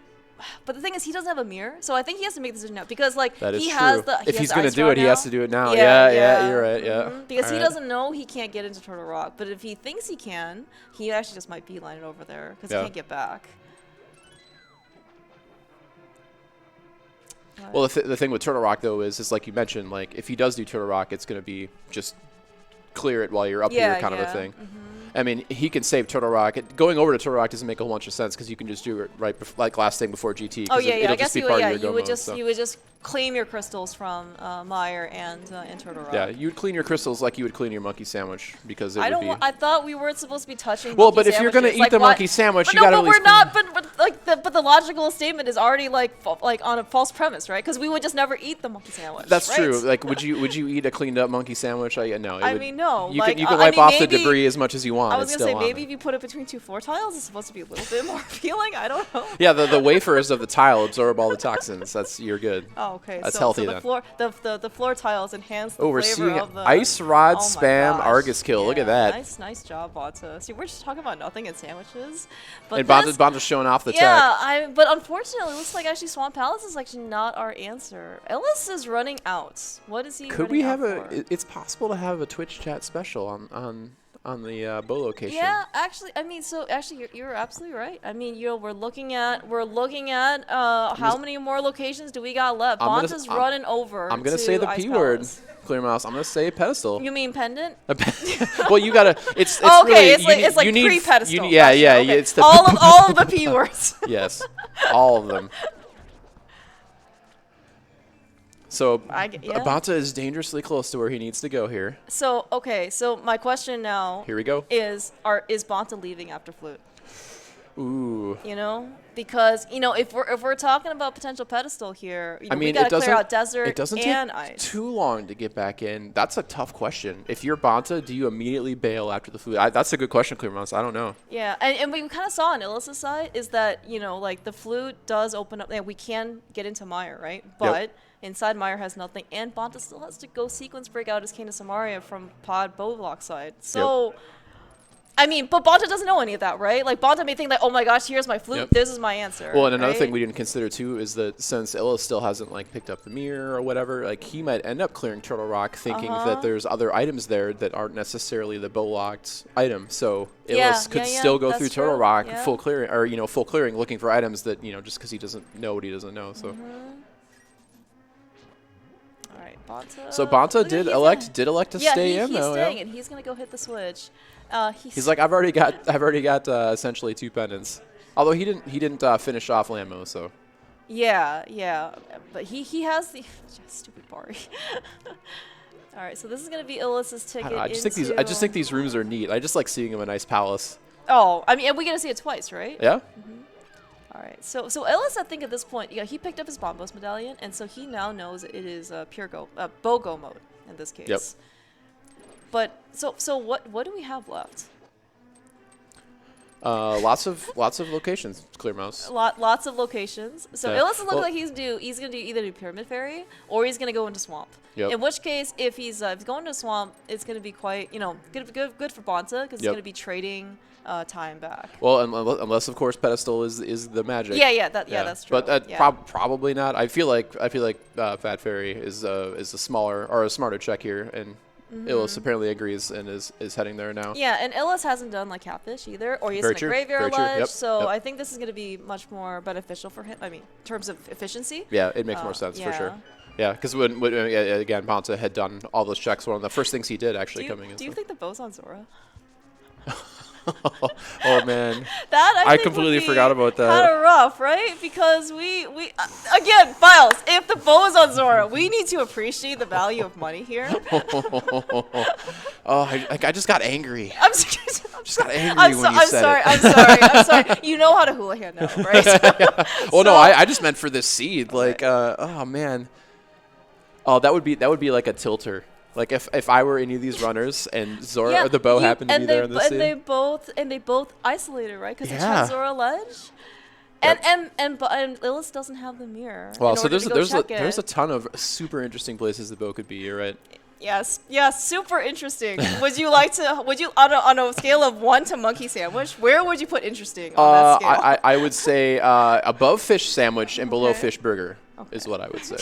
but the thing is, he doesn't have a mirror, so I think he has to make the decision now because, like, that is he true. has the. If he's going to do it, now. he has to do it now. Yeah, you're right. Yeah, because he doesn't know he can't get into Turtle Rock, but if he thinks he can, he actually just might beeline it over there because he can't get back. Well, the thing with Turtle Rock though is like you mentioned, like if he does do Turtle Rock, it's going to be just clear it while you're up here kind of a thing. I mean, he can save Turtle Rock. Going over to Turtle Rock doesn't make a whole bunch of sense because you can just do it right like last thing before GT. Oh yeah, it'll I guess just be part of your you would mode, just claim your crystals from Meyer and Turtle Rock. Yeah, you would clean your crystals like you would clean your monkey sandwich because it would be. I thought we weren't supposed to be touching. Well, but if you're gonna eat the monkey sandwich, you gotta. But we're not. But the logical statement is already like on a false premise, right? Because we would just never eat the monkey sandwich. That's true. Like, would you eat a cleaned up monkey sandwich? No. I mean, no. You can wipe off the debris as much as you want. I was gonna say maybe if you put it between 2 floor tiles, it's supposed to be a little bit more appealing. I don't know. Yeah, the wafers of the tile absorb all the toxins. You're good. Oh, Okay, That's so, healthy so the then. floor, the floor tiles enhance the Oh, we're flavor seeing of the Ice Rod Oh my spam gosh. Argus kill. Look at Yeah, that. Nice job, Bonta. See, we're just talking about nothing and sandwiches, but And this, Bonta's showing off the yeah, tech. but unfortunately, it looks like actually Swamp Palace is actually not our answer. Illus is running out. What is he? Could we running have out for? It's possible to have a Twitch chat special on the Bo location. Yeah, actually, I mean, so actually, you're absolutely right. I mean, we're looking at how many more locations do we got left? Bonta's running over. I'm gonna to say the Ice P word, Palace. Clear Mouse. I'm gonna say pedestal. You mean pendant? Well, you gotta. It's Oh, okay, really, it's like pre-pedestal. Yeah, Gotcha, yeah. okay. It's the all of the P words. Yes, all of them. So Bonta is dangerously close to where he needs to go here. So okay, so my question now. Here we go. Is Bonta leaving after Flute? Ooh. You know, because if we're talking about potential pedestal here, I mean, we gotta clear out desert it doesn't and take ice. too long to get back in. That's a tough question. If you're Bonta, do you immediately bail after the Flute? That's a good question, Clear Mouse. I don't know. Yeah, and we kind of saw on Illus's side is that like the Flute does open up. We can get into Mire, right? But inside Mire has nothing, and Bonta still has to go sequence break out his Cane of Samaria from Pod Bow Block side. So, I mean, but Bonta doesn't know any of that, right? Like, Bonta may think like, oh my gosh, here's my Flute, this is my answer. Well, and another right? thing we didn't consider too is that since Illus still hasn't like picked up the mirror or whatever, like he might end up clearing Turtle Rock thinking that there's other items there that aren't necessarily the bow locked item. So Illus could still go through Turtle Rock full clearing, or full clearing, looking for items that just because he doesn't know what he doesn't know. So. Bonta. So Bonta did elect to stay in he's though. Staying, and he's gonna go hit the switch. He's like, I've already got essentially 2 pendants. Although he didn't finish off Lammo, so. Yeah, but he has the stupid Bari. All right, so this is gonna be Illus's ticket. I just think these rooms are neat. I just like seeing him a nice palace. Oh, I mean, and we get to see it twice, right? Yeah. All right, so Illus, I think at this point, he picked up his Bombos medallion, and so he now knows it is pure BOGO mode in this case. Yep. But so what do we have left? Lots of locations. Clear Mouse. Lots of locations. So Illus is looking like he's gonna do either Pyramid Fairy or he's gonna go into Swamp. Yep. In which case, if he's going to Swamp, it's gonna be quite good for Bonta because he's gonna be trading time back. Well, unless of course pedestal is the magic. Yeah, that's true. But probably not. I feel like Fat Fairy is a smaller or a smarter check here, and Illus apparently agrees and is heading there now. Yeah, and Illus hasn't done like Catfish either, or he's in a graveyard ledge. So I think this is going to be much more beneficial for him. I mean, in terms of efficiency. Yeah, it makes more sense for sure. Yeah, because when again Bonta had done all those checks, one of the first things he did actually coming in. Do you think the bow's on Zora? Oh man, I completely forgot about that. Kind of rough, right? Because we again, Files. If the bow is on Zora, we need to appreciate the value of money here. I just got angry. I'm just got angry when you said it. I'm sorry. You know how to hula hand now, right? Well, no, I just meant for this seed. Like, oh man. Oh, that would be like a tilter. Like if I were any of these runners and Zora or the bow happened to be there in the seed. And they both isolated, right? Because it's on Zora ledge. And Illus doesn't have the mirror. Well, so there's a ton of super interesting places the bow could be. You're right. Yes, super interesting. Would you on a scale of 1 to monkey sandwich, where would you put interesting on that scale? I would say above fish sandwich and below fish burger is what I would say.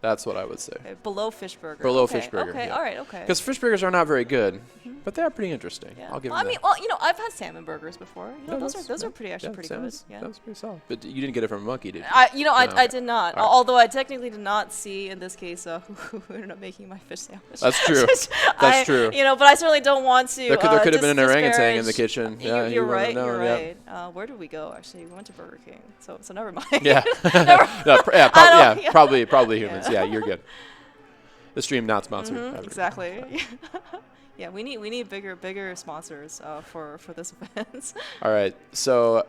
That's what I would say. Okay, below fish burger. Below fish burger. Okay, all right, okay. Because fish burgers are not very good, but they are pretty interesting. Yeah. I'll give them that. Well, I've had salmon burgers before. Those are pretty good. Yeah. That was pretty solid. But you didn't get it from a monkey, did you? I did not. Right. Although I technically did not see in this case who ended up making my fish sandwich. That's true. That's true. But I certainly don't want to. There could have been an orangutan in the kitchen. Yeah, you're right. You're right. Where did we go? Actually, we went to Burger King. So never mind. Yeah. Probably humans. Yeah, you're good. The stream not sponsored. Exactly. Yeah, we need bigger sponsors for this event. All right, so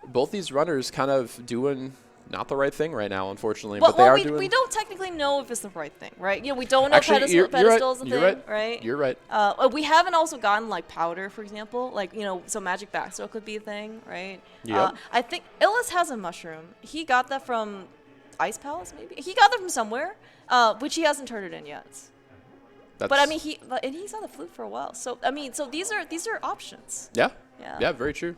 both these runners kind of doing not the right thing right now, unfortunately. But they are doing. We don't technically know if it's the right thing, right? We don't know if pedestal is the thing, right? You're right. We haven't also gotten like powder, for example, like so magic backstock could be a thing, right? Yeah. I think Illus has a mushroom. He got that from Ice Palace, maybe? He got them from somewhere, which he hasn't turned it in yet. But I mean, he's on the flute for a while. So I mean, so these are options. Yeah. Yeah. Yeah, very true.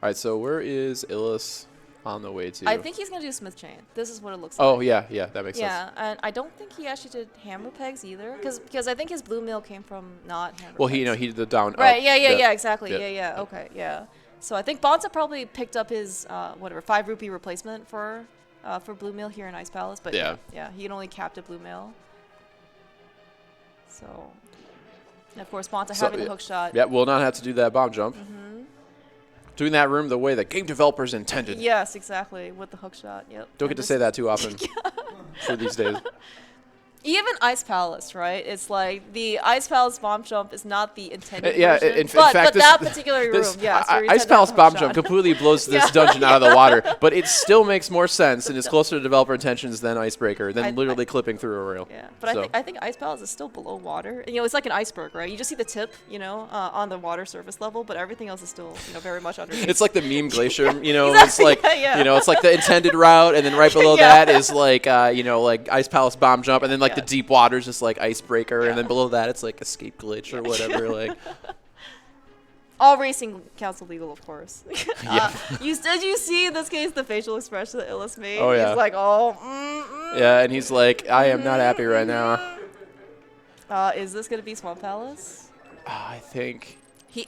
All right, so where is Illus on the way to? I think he's going to do Smith Chain. This is what it looks Oh, like. yeah, that makes sense. Yeah, and I don't think he actually did hammer pegs either, because I think his blue mill came from not hammer Well, pegs. he did the down. Right, up, yeah, exactly. Yep. Yeah, okay, yeah. So I think bonta probably picked up his, 5 rupee replacement for blue mill here in Ice Palace, but yeah, he can only cap a blue mill. So, and of course, bonta having the hook shot. Yeah, will not have to do that bomb jump. Doing that room the way that game developers intended. Yes, exactly, with the hook shot. Yep. Don't get to say that too often for these days. Even Ice Palace, right? It's like the Ice Palace bomb jump is not the intended Yeah, version. in fact, but that particular room, yeah. Ice Palace bomb jump completely blows this dungeon out of the water, but it still makes more sense and is closer to developer intentions than Icebreaker, than literally clipping through a rail. Yeah, but I think Ice Palace is still below water. You know, it's like an iceberg, right? You just see the tip, on the water surface level, but everything else is still, very much underneath. It's like the meme glacier, Exactly, it's like, it's like the intended route, and then right below that is like, like Ice Palace bomb jump, and then like the deep water's just like Icebreaker, and then below that it's like Escape Glitch or whatever. Like, all racing counts illegal, of course. Yeah. Did you see in this case the facial expression that Illus made? Oh, yeah. He's like, yeah, and he's like, I am not happy right now. Is this gonna be Swamp Palace? I think.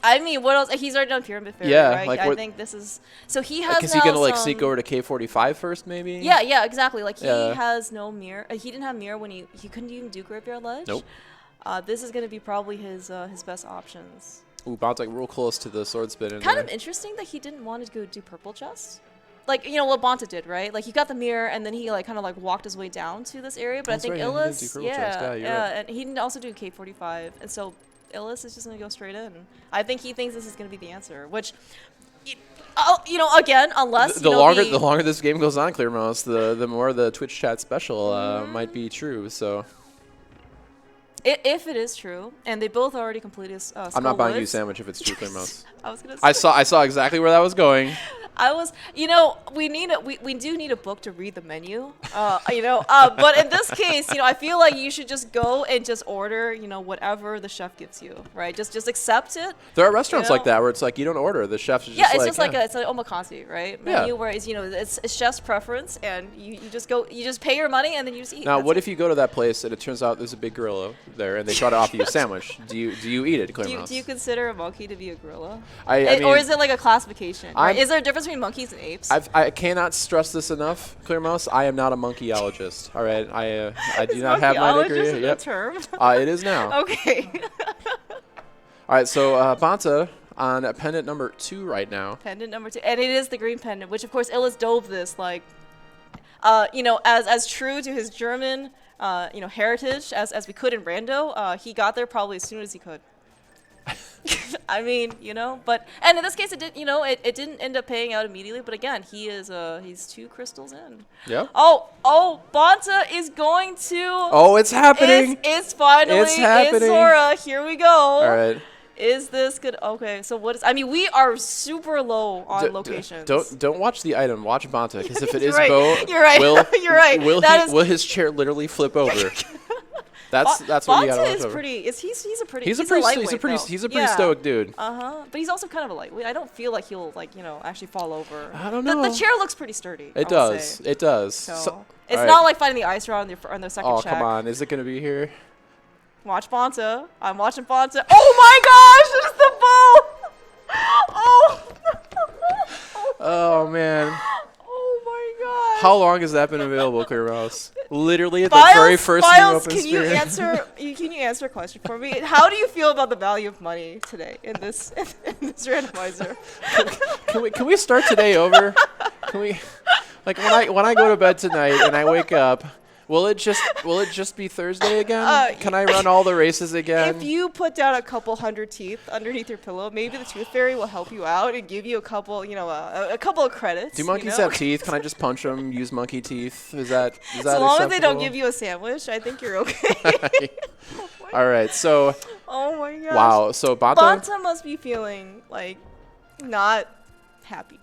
What else? He's already done Pyramid Fairy, Yeah, right? like I think this is. So he has. Is he gonna like sneak over to K45 first, maybe? Yeah, exactly. Like he has no mirror. He didn't have mirror when he couldn't even do Graveyard Ledge. Nope. This is gonna be probably his best options. Ooh, Bounce like real close to the sword spin. In Kind there. of interesting that he didn't want to go do Purple Chest. Like, what bonta did, right? Like, he got the mirror, and then he, like, kind of, like, walked his way down to this area. But That's I think right, Illus, he didn't do Purple Chest. Yeah, right. and he didn't also do K45. And so Illus is just going to go straight in. I think he thinks this is going to be the answer, which, again, unless, the longer this game goes on, Clear Mouse, the more the Twitch chat special might be true, so. If it is true, and they both already completed I'm not buying you a sandwich if it's true, Clear Mouse. I was gonna say. I saw exactly where that was going. We do need a book to read the menu, but in this case, I feel like you should just go and just order, whatever the chef gives you, right? Just accept it. There are restaurants like that where it's like you don't order, the chef's just it's just like it's an omakase, right? Menu where it's chef's preference, and you just pay your money and then you just eat. Now, what if you go to that place and it turns out there's a big gorilla there and they try to offer you a sandwich? Do you eat it, Clear Mouse? Do you consider a monkey to be a gorilla? I mean, or is it like a classification? Right? Is there a difference between monkeys and apes? I cannot stress this enough, Clear Mouse. I am not a monkeyologist. All right, I do not have my degree. Is that a term? It is now. Okay. All right, so bonta on pendant number 2 right now. Pendant number 2, and it is the green pendant, which of course Illus dove this like, as true to his German, heritage as we could in Rando. He got there probably as soon as he could. I mean, and in this case, it didn't end up paying out immediately. But again, he's 2 crystals in. Yeah. Oh, bonta is going to. Oh, it's happening. It's finally. It's happening. It's Zora. Here we go. All right. Is this good? Okay, so what is? I mean, we are super low on locations. Don't watch the item. Watch bonta, because if it is right. Bo, you're right. You're right. Will his chair literally flip over? That's what you gotta watch over. He's a pretty stoic dude. But he's also kind of a lightweight. I don't feel like he'll actually fall over. I don't know. The chair looks pretty sturdy. It does. It does. So it's not like fighting the ice round on the second check. Oh, come on. Is it gonna be here? Watch bonta. I'm watching bonta. Oh my gosh! It's the bow. Oh man. Oh my god. How long has that been available, Clear Mouse? Literally at the very first new open can you answer a question for me? How do you feel about the value of money today in this randomizer? Can we start today over? Can we, like, when I go to bed tonight and I wake up, will it just be Thursday again? Can I run all the races again? If you put down a couple 100 teeth underneath your pillow, maybe the Tooth Fairy will help you out and give you a couple, a couple of credits. Do monkeys have teeth? Can I just punch them? Use monkey teeth? Is that so long as they don't give you a sandwich, I think you're okay. All right, so. Oh my gosh. Wow. So bonta must be feeling like not happy.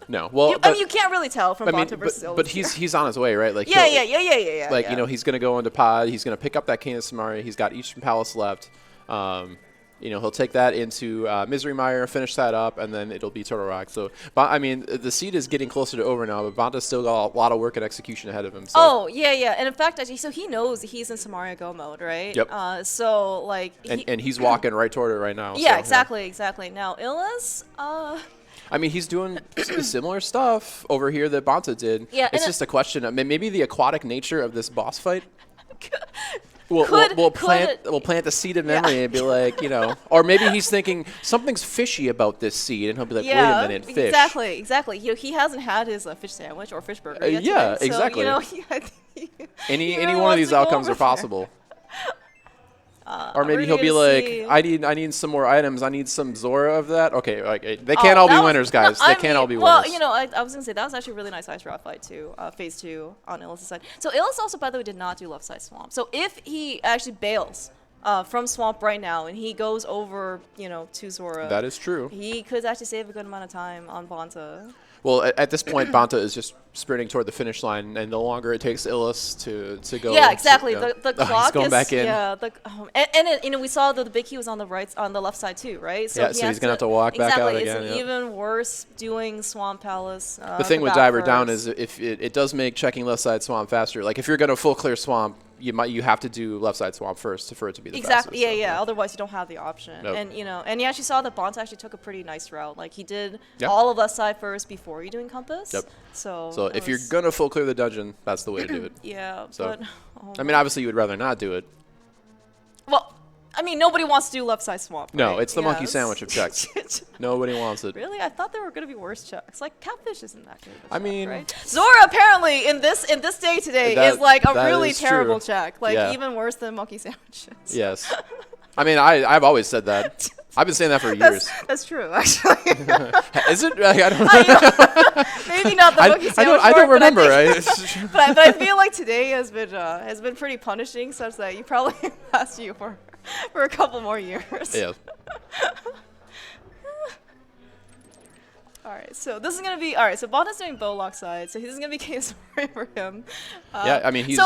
No, well, I mean, you can't really tell from bonta versus Illus. but he's on his way, right? Like yeah. Like you know, he's gonna go into pod. He's gonna pick up that Canis Samari. He's got Eastern Palace left. You know, he'll take that into Misery Mire, finish that up, and then it'll be Turtle Rock. So, I mean, the seed is getting closer to over now, but Bonta's still got a lot of work and execution ahead of him. So. Oh, yeah. And in fact, actually, so he knows he's in Samaria Go mode, right? Yep. So, like... And he's walking right toward it right now. Yeah, so, exactly. Now, Illus, I mean, he's doing similar stuff over here that Bonta did. Yeah, it's just a question of maybe the aquatic nature of this boss fight. We'll plant the seed of memory and be like, you know, or maybe he's thinking something's fishy about this seed, and he'll be like, wait a minute, fish. Exactly. You know, he hasn't had his fish sandwich or fish burger yet yeah, today, exactly. So, you know, any one of these outcomes are possible. Or maybe he'll be like, I need some more items. I need some Zora of that. Okay, like they can't all be winners, guys. They can't all be winners. Well, you know, I was gonna say that was actually a really nice ice rock fight too. Phase 2 on Illus' side. So Illus also, by the way, did not do left side swamp. So if he actually bails from swamp right now and he goes over, you know, to Zora, that is true. He could actually save a good amount of time on bonta. Well, at this point, Bonta is just sprinting toward the finish line, and the longer it takes Illus to go. Yeah, exactly. The clock he's going is back in. Yeah, and you know, we saw that the big key was on the left side too, right? So so he's gonna have to walk back out again. It's even worse doing Swamp Palace. The thing with Diver Down is if it does make checking left side swamp faster. Like if you're gonna full clear swamp, you have to do left side swamp first for it to be the fastest. Yeah. Otherwise, you don't have the option. Nope. And you know, and you actually saw that Bonta actually took a pretty nice route. Like he did all of left side first before you doing compass. Yep. So if you're gonna full clear the dungeon, that's the way to do it. Yeah. So, but I mean, obviously you would rather not do it. Well, I mean, nobody wants to do left side swamp. No, right? it's the monkey sandwich of checks. Nobody wants it. Really? I thought there were going to be worse checks. Like Catfish isn't that good. I mean, right? Zora apparently in this day today is like a really terrible check. Like even worse than monkey sandwiches. Yes. I mean, I've always said that. I've been saying that for years. That's true, actually. Is it? I don't know. Maybe not the monkey sandwich. I don't remember. But I feel like today has been pretty punishing, such that you probably last you for a couple more years. Yeah. All right, so this is gonna be so Bonta's doing Bowlock side, so this is gonna be Canis Samari for him. Yeah, I mean he's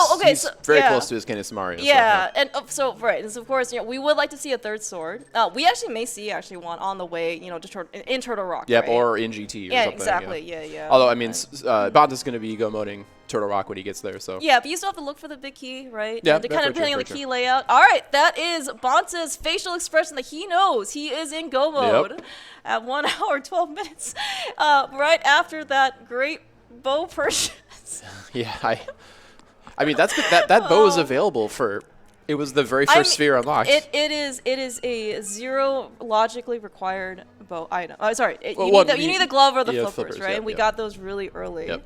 very close to his Canis Samari. Yeah, and so and so of course, you know, we would like to see a third sword. We actually may see one on the way, you know, to in Turtle Rock. Yep, right? or in GT or something. Yeah, exactly. Yeah. Although I mean, Bonta's gonna be go moding Turtle Rock when he gets there, so. Yeah, but you still have to look for the big key, right? Yeah, and kind of depending on the key layout. All right, that is Bonta's facial expression that he knows he is in go mode at 1 hour 12 minutes. Right after that great bow purchase. Yeah, I mean that bow is available for. It was the very first sphere unlocked. It is a 0 logically required bow item. Sorry, you need the glove or the flippers, right? Yeah, and we got those really early. Yep.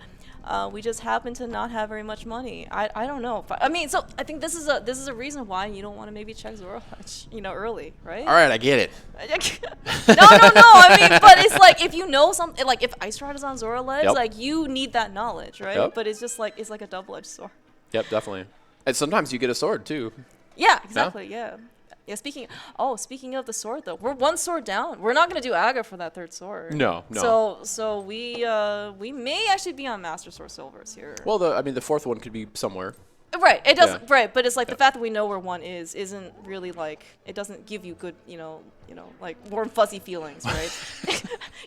We just happen to not have very much money. I don't know. I mean, so I think this is a reason why you don't want to maybe check Zora much, you know, early, right? All right, I get it. No. I mean, but it's like if you know something, like if Ice Rod is on Zora ledge, like you need that knowledge, right? Yep. But it's just like a double-edged sword. Yep, definitely. And sometimes you get a sword too. Yeah, exactly. Yeah. Yeah, speaking of the sword though, we're 1 sword down. We're not gonna do Aga for that 3rd sword. No. So we may actually be on Master Sword Silvers here. Well, the 4th one could be somewhere. Right, it does. Yeah. Right, but it's like the fact that we know where 1 isn't really like it doesn't give you good, you know, like warm fuzzy feelings, right?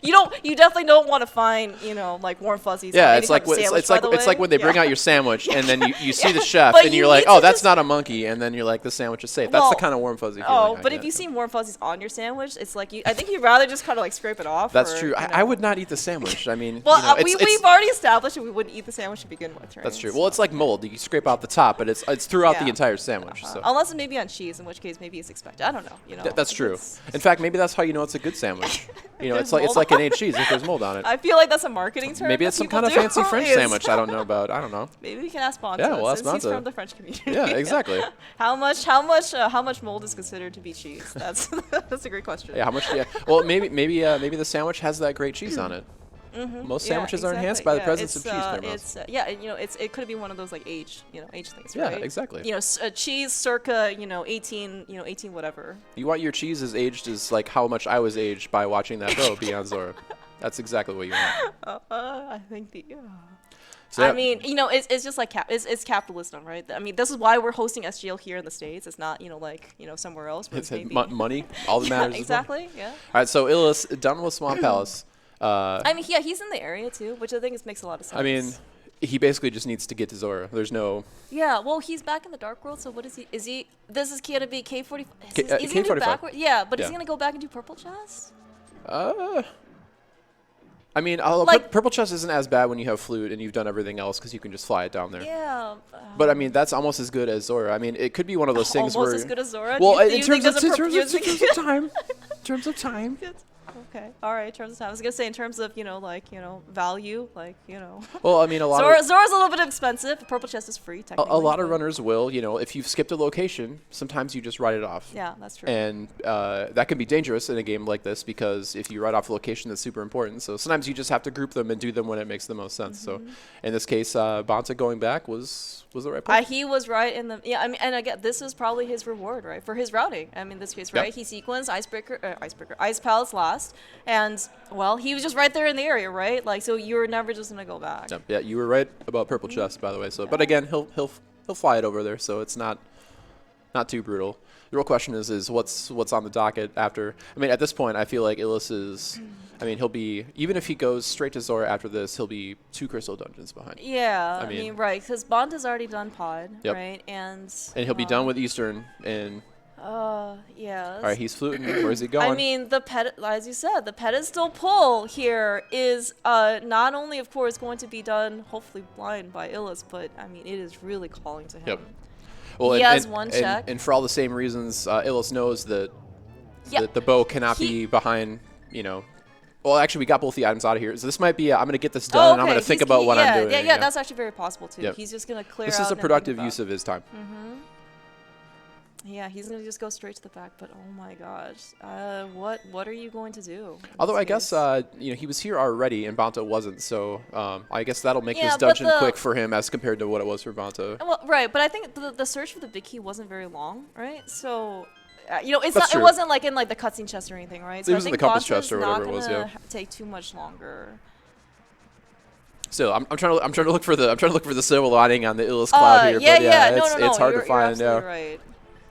You definitely don't want to find, you know, like warm fuzzies. Yeah, it's like when they bring out your sandwich and then you see the chef and you're like, oh, that's not a monkey, and then you're like, the sandwich is safe. That's the kind of warm fuzzy feeling. Oh, but if you see warm fuzzies on your sandwich, it's like I think you'd rather just kind of like scrape it off. That's true. I would not eat the sandwich. I mean, well, we've already established that we wouldn't eat the sandwich to begin with, right? That's true. Well, it's like mold. You scrape out the top, but it's throughout the entire sandwich. So. Unless it may be on cheese, in which case maybe it's expected. I don't know. You know. That's true. In fact, maybe that's how you know it's a good sandwich. You know, it's like an aged cheese if there's mold on it. I feel like that's a marketing term. Maybe it's some kind of fancy French sandwich. I don't know about. I don't know. Maybe we can ask Bonta. Yeah, we'll ask Bonta. He's from the French community. Yeah, exactly. How much mold is considered to be cheese? That's a great question. Yeah, how much? Yeah. Well, maybe the sandwich has that great cheese on it. Mm-hmm. Most sandwiches are enhanced by the presence of cheese. It could be one of those like age things, yeah, right? Exactly. You know, cheese circa 18 whatever. You want your cheese as aged as like how much I was aged by watching that bow be on Zora. That's exactly what you want. I think the. So, I mean, you know, it's just like it's capitalism, right? I mean, this is why we're hosting SGL here in the States. It's not, you know, like, you know, somewhere else. Where it's maybe money. All that matters. Exactly. Yeah. All right. So Illus done with Swamp Palace. I mean, yeah, he's in the area too, which I think makes a lot of sense. I mean, he basically just needs to get to Zora. There's no. Yeah. Well, he's back in the Dark World. So what is he? Is he? This is going to be K45. Is he K45. gonna do backward? Yeah, but Yeah. is he going to go back and do Purple Chest? I mean, Purple Chest isn't as bad when you have Flute and you've done everything else because you can just fly it down there. Yeah. But I mean, that's almost as good as Zora. I mean, it could be one of those things almost where. as good as Zora. Well, do you in terms think of time. In terms of time. Okay. All right. In terms of time, I was gonna say in terms of value, like Well, I mean, a lot Zora's a little bit expensive. Purple Chest is free technically. a lot of runners will, if you've skipped a location, sometimes you just write it off. Yeah, that's true. And that can be dangerous in a game like this because if you write off a location, that's super important. So sometimes you just have to group them and do them when it makes the most sense. So in this case, Bonta going back was the right point. He was right in the I mean, and again, this is probably his reward, right, for his routing. I mean, in this case, right, he sequenced Ice Palace last, and well, he was just right there in the area, right? Like, so you were never just gonna go back. Yeah, you were right about Purple Chest, by the way. So, but again, he'll fly it over there, so it's not too brutal. The real question is what's on the docket after. I mean, at this point, I feel like Illus is. I mean, he'll be, even if he goes straight to Zora after this, he'll be 2 crystal dungeons behind. Yeah, I mean, right, because Bonta's already done Pod, right, and he'll be done with Eastern and. yeah. All right, he's fluting. Where's he going? I mean, as you said, the pedestal pull here is not only, of course, going to be done hopefully blind by Illus, but I mean, it is really calling to him. Yep. Well, he has one check, and for all the same reasons, Illus knows that the bow cannot be behind. Well, actually, we got both the items out of here. So this might be, I'm going to get this done, and I'm going to think about what I'm doing. Yeah, that's actually very possible, too. Yep. He's just going to clear out. This is a productive use of his time. Yeah, he's going to just go straight to the back, but oh my gosh. What are you going to do? Although I guess, he was here already, and Bonta wasn't, so I guess that'll make this dungeon quick for him as compared to what it was for Bonta. Well, right, but I think the search for the big key wasn't very long, right? So... it wasn't like in like the cutscene chest or anything, right? So it was in the compass chest or whatever it was. Yeah. Take too much longer. Still, I'm trying to look for the silver lining on the Illus cloud here. It's hard to find. You're right.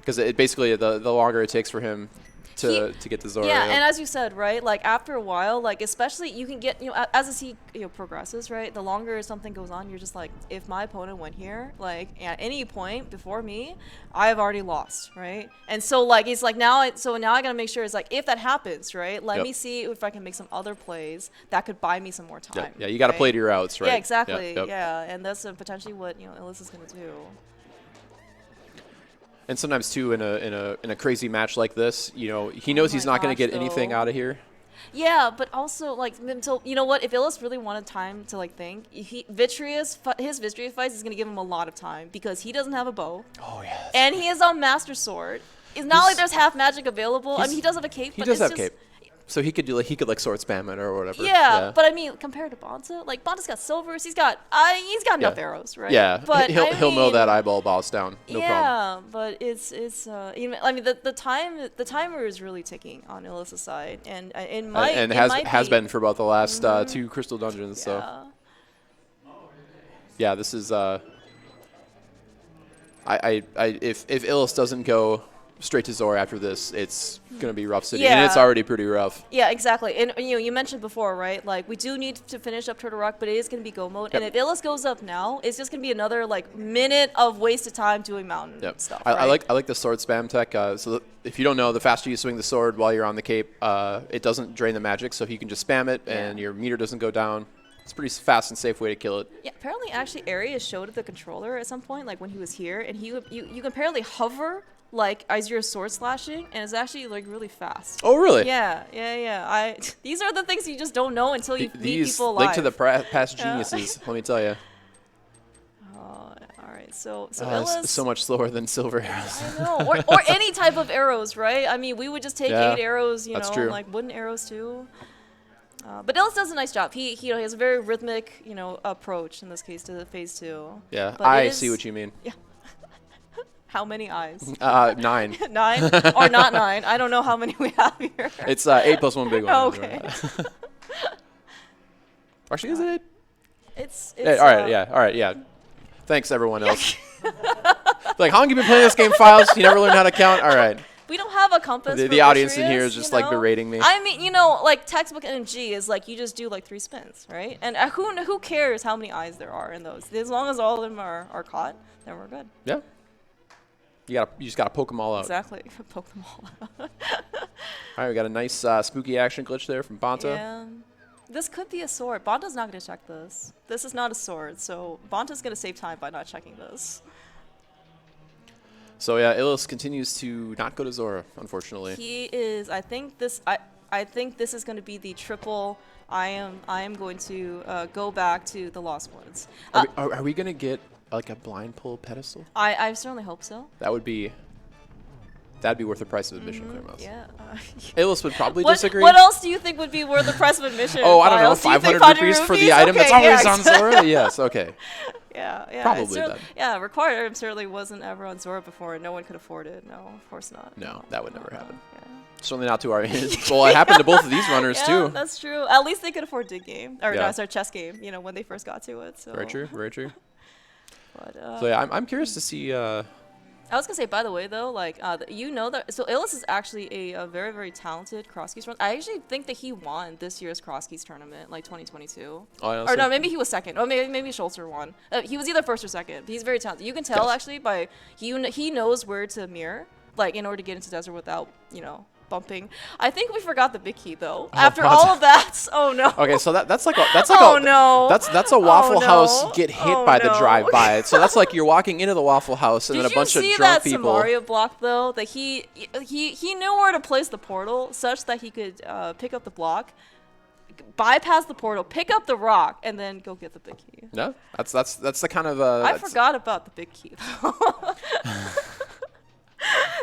Because it basically the longer it takes for him to get to Zora. Yeah, and as you said, right, like after a while, like especially you can get, as the sea progresses, right, the longer something goes on, you're just like, if my opponent went here, like at any point before me, I've already lost, right? And so like it's like now I gotta make sure it's like if that happens, right, let me see if I can make some other plays that could buy me some more time. Yeah, you got to play to your outs, right? Yeah, exactly. Yeah, and that's potentially what Illus is gonna do. And sometimes too, in a crazy match like this, he knows he's not going to get anything out of here. Yeah, but also like, so you know what? If Illus really wanted time to like think, his Vitreous fights is going to give him a lot of time because he doesn't have a bow. Oh yeah. And he is on Master Sword. It's not like there's half magic available. I mean, he does have a cape. He does have cape. So he could sword spam it or whatever. Yeah, but I mean, compared to Bonta, like Bonta's got silvers, he's got enough arrows, right? Yeah, but he'll mow that eyeball boss down, no problem. Yeah, but it's even, I mean, the timer is really ticking on Illus's side, and has been for about the last 2 crystal dungeons. Yeah. So yeah, this is if Illus doesn't go straight to Zora after this, it's going to be rough city, and it's already pretty rough. Yeah, exactly. And you mentioned before, right? Like we do need to finish up Turtle Rock, but it is going to be go mode. And if Illus goes up now, it's just going to be another like minute of wasted time doing mountain stuff. I like the sword spam tech. So if you don't know, the faster you swing the sword while you're on the cape, it doesn't drain the magic. So if you can just spam it and your meter doesn't go down, it's a pretty fast and safe way to kill it. Yeah, apparently, actually, Arius showed the controller at some point, like when he was here, and you can apparently hover like as you're sword slashing, and it's actually like really fast. Oh, really? Yeah. These are the things you just don't know until you meet people live. Link to the past geniuses. Let me tell you. All right, so Illus, so much slower than silver arrows. I know, or any type of arrows, right? I mean, we would just take 8 arrows, like wooden arrows too. But Illus does a nice job. He has a very rhythmic, approach in this case to the phase 2. Yeah, I see what you mean. Yeah. How many eyes? 9. 9 or not 9? I don't know how many we have here. It's 8 plus 1 big one. Okay. Actually, is it 8? It's Hey, all right, yeah. Thanks, everyone else. Like, how long you been playing this game, Files? You never learned how to count? All right. We don't have a compass. The audience in here is just like berating me. I mean, you know, like textbook MG is like you just do like 3 spins, right? And who cares how many eyes there are in those? As long as all of them are caught, then we're good. Yeah. You just gotta poke them all out. Exactly. Poke them all out. All right, we got a nice spooky action glitch there from Bonta. Yeah. This could be a sword. Bonta's not going to check this. This is not a sword, so Bonta's going to save time by not checking this. So yeah, Illus continues to not go to Zora, unfortunately. He is. I think this is going to be the triple. I am going to go back to the Lost Woods. Are we gonna get like a blind pull pedestal? I certainly hope so. That'd be worth the price of admission, Clearmouse. Yeah. Illus would probably disagree. What else do you think would be worth the price of admission? Oh, I don't know, 500 rupees for the item that's always on Zora? Yes, okay. Yeah. Probably that. Yeah, required item certainly wasn't ever on Zora before. No one could afford it. No, of course not. No, that would never happen. Yeah. Certainly not to our well, it happened to both of these runners too. That's true. At least they could afford Dig Game or Yeah. no, sorry, Chess Game. You know, when they first got to it. So. Very true. Very true. But, so yeah, I'm curious to see. I was gonna say, by the way, though, like you know that so Illus is actually a very, very talented cross keys runner. I actually think that he won this year's cross keys tournament, like 2022. Oh, or no, maybe he was second. Or maybe Schulzer won. He was either first or second. But he's very talented. You can tell actually by he knows where to mirror, like in order to get into desert without bumping. I think we forgot the big key though. After all of that, oh no. Okay, so that's like oh no. That's a Waffle House get hit by the no. drive by. So that's like you're walking into the Waffle House and then a bunch of drunk people. Did you see that Samaria block though? That he knew where to place the portal such that he could pick up the block, bypass the portal, pick up the rock, and then go get the big key. No, that's the kind of. I forgot about the big key though.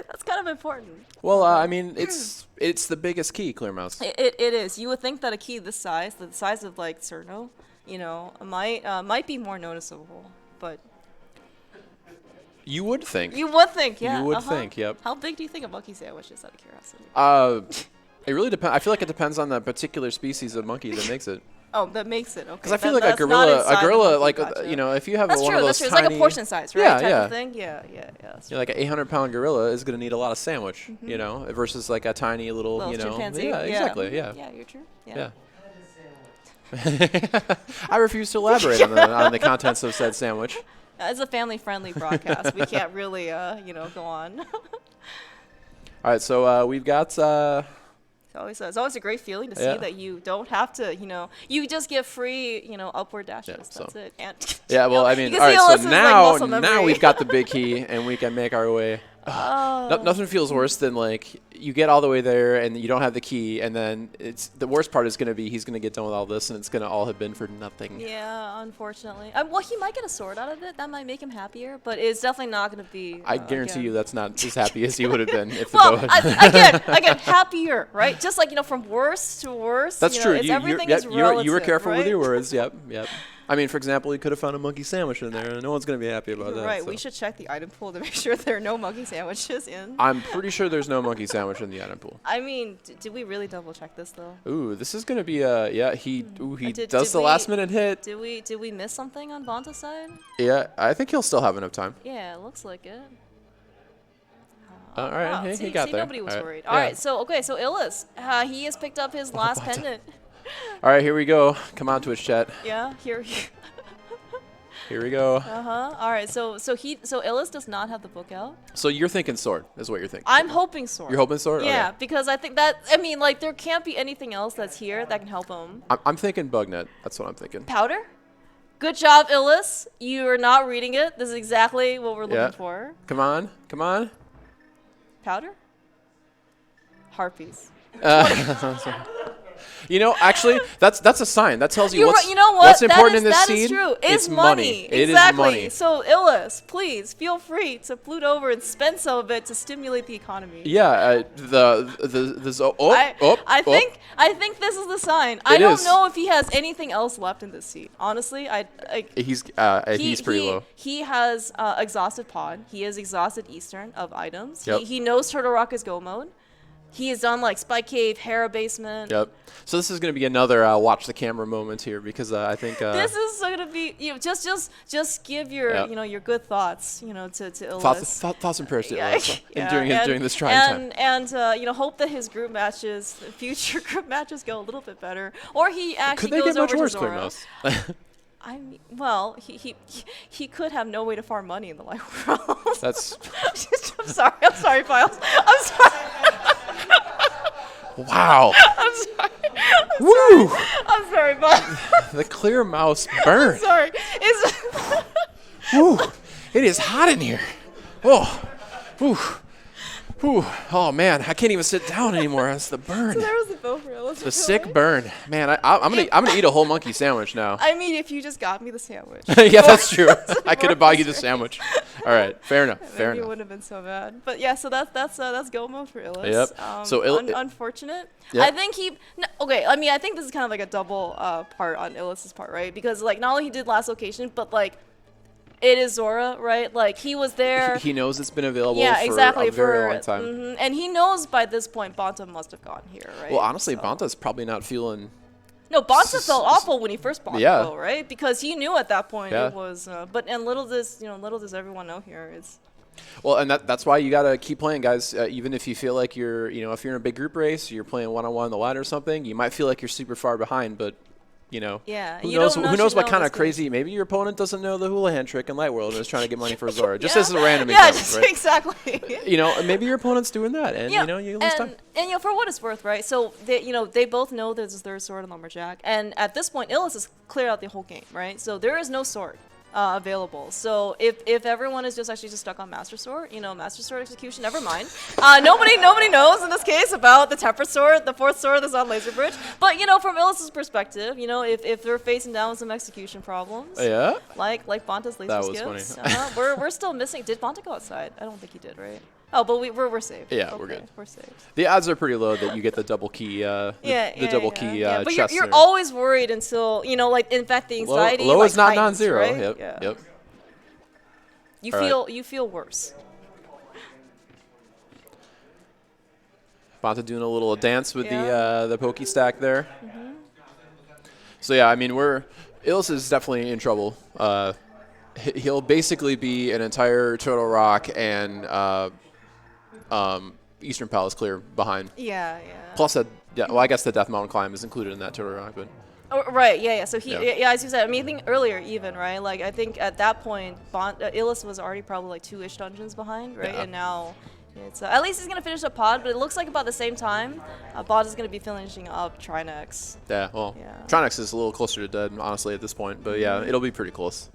That's kind of important. Well, I mean, it's the biggest key, Clearmouse. It is. You would think that a key this size, the size of like Cerno, might be more noticeable, but. You would think. You would think, yeah. You would think, yep. How big do you think a monkey sandwich is, out of curiosity? It really depends. I feel like it depends on the particular species of monkey that makes it. Oh, that makes it okay. Because I feel like a gorilla, like gotcha. if you have that's one true, of that's those true. tiny, it's like a portion size, right? Yeah, type yeah. Of thing. Yeah. Like an 800-pound gorilla is going to need a lot of sandwich, Mm-hmm. Versus like a tiny little, chimpanzee. Yeah, exactly. Yeah. Yeah, you're true. Yeah. I refuse to elaborate on the contents of said sandwich. It's a family-friendly broadcast. We can't really, go on. All right, so we've got. It's always a great feeling to see that you don't have to, you just get free, upward dashes. That's it. And yeah, well, I mean, all right, so now we've got the big key, and we can make our way. Nothing feels worse than like you get all the way there and you don't have the key, and then the worst part is going to be he's going to get done with all this, and it's going to all have been for nothing. Yeah, unfortunately. Well, he might get a sword out of it. That might make him happier, but it's definitely not going to be. I guarantee you that's not as happy as he would have been if the well, bow had again, happier, right? Just like from worse to worse. That's true. Everything is relative. You were careful right? with your words. Yep. I mean, for example, you could have found a monkey sandwich in there, and no one's going to be happy about that. Right. So. We should check the item pool to make sure there are no monkey sandwiches in. I'm pretty sure there's no monkey sandwich in the item pool. I mean, did we really double check this though? Ooh, this is going to be he does the last minute hit. Did we miss something on Bonta's side? Yeah, I think he'll still have enough time. Yeah, it looks like it. All right, he got there. Nobody was worried. All right, so Illus, he has picked up his last pendant. All right, here we go. Come on, Twitch chat. Yeah, here. Here we go. All right, so Illus does not have the book out. So you're thinking sword is what you're thinking. I'm hoping sword. You're hoping sword? Yeah, okay. because I think there can't be anything else that's here that can help him. I'm thinking bug net. That's what I'm thinking. Powder? Good job, Illus. You are not reading it. This is exactly what we're looking for. Come on. Powder? Harpies. Actually, that's a sign. That tells you you know what? what's important in this that scene. Is true. It's money. It exactly. is money. So Illus, please feel free to flute over and spend some of it to stimulate the economy. Yeah. I think this is the sign. I don't know if he has anything else left in this seat. Honestly, he's pretty low. He has exhausted pod. He has exhausted Eastern of items. Yep. He knows Turtle Rock is go mode. he has done like Spike Cave, Hera Basement. Yep. So this is going to be another watch the camera moment here because I think this is going to be just give your your good thoughts to Illus. Thoughts and prayers to Yeah, Illus yeah. during this trying time. And hope that his group matches, future group matches, go a little bit better, or he actually Could they goes get much over worse, to Zora. Clearmouse? I mean, well, he could have no way to farm money in the light world. That's. I'm sorry, Files. I'm sorry. Wow. I'm sorry. Woo! I'm sorry, but The Clearmouse burn. sorry. Woo! It is hot in here. Oh. Woo. Whew. Oh man, I can't even sit down anymore. That's the burn. So there was the bow for Illus. The sick burn. Man, I'm gonna eat a whole monkey sandwich now. I mean, if you just got me the sandwich. Yeah, that's true. I could have bought you the sandwich. All right, fair enough. Fair Maybe enough. it wouldn't have been so bad. But yeah, so that's go mode for Illus. Yep. So unfortunate. Yep. I think okay. I mean, I think this is kind of like a double part on Illus's part, right? Because like not only he did last location, but like it is Zora, right? Like he was there. He knows it's been available exactly, for a very long time. And he knows by this point Bonta must have gone here, right? Well, honestly, So- Bonta's probably not feeling. No, Bonta felt awful when he first bought Yeah. the bow, right? Because he knew at that point Yeah. it was. And little does everyone know here is. Well, and that's why you gotta keep playing, guys. Even if you feel like you're, if you're in a big group race, you're playing one-on-one on the line or something, you might feel like you're super far behind, but. Yeah, who you knows? don't Who knows what know kind of this crazy? Maybe your opponent doesn't know the hula hand trick in Light World and is trying to get money for Zora. Just Yeah. as a random Yeah, example, just right? exactly. Maybe your opponent's doing that, and you lose time. And for what it's worth, right? So they both know there's a third sword in Lumberjack, and at this point, Illus has cleared out the whole game, right? So there is no sword available. So if everyone is just stuck on Master Sword, Master Sword execution, never mind. Nobody knows in this case about the Tempered Sword, the fourth sword that's on Laser Bridge. But from Illus's perspective, if they're facing down with some execution problems, Yeah. like Bonta's laser That was skips, funny. we're still missing. Did Bonta go outside? I don't think he did, right? Oh, but we're safe. Yeah, okay, we're good. We're safe. The odds are pretty low that you get the double key. The double key. But chest you're there. always worried until like in fact the anxiety. Low like, is not heightens, non-zero. right? Yep. Yeah. Yep. You feel worse. Bonta doing a little dance with the pokey stack there. So yeah, I mean Illus is definitely in trouble. He'll basically be an entire Turtle Rock and Eastern Palace clear behind. Yeah. Plus I guess the Death Mountain climb is included in that Turtle Rock, but. Oh, right. Yeah. So as you said, I mean, I think earlier even, right? Like I think at that point, Illus was already probably like 2-ish dungeons behind, right? Yeah. And now. It's, at least he's going to finish up Pod, but it looks like about the same time, Pod is going to be finishing up Trinex. Yeah, well, Yeah. Trinex is a little closer to dead, honestly, at this point. But yeah, it'll be pretty close.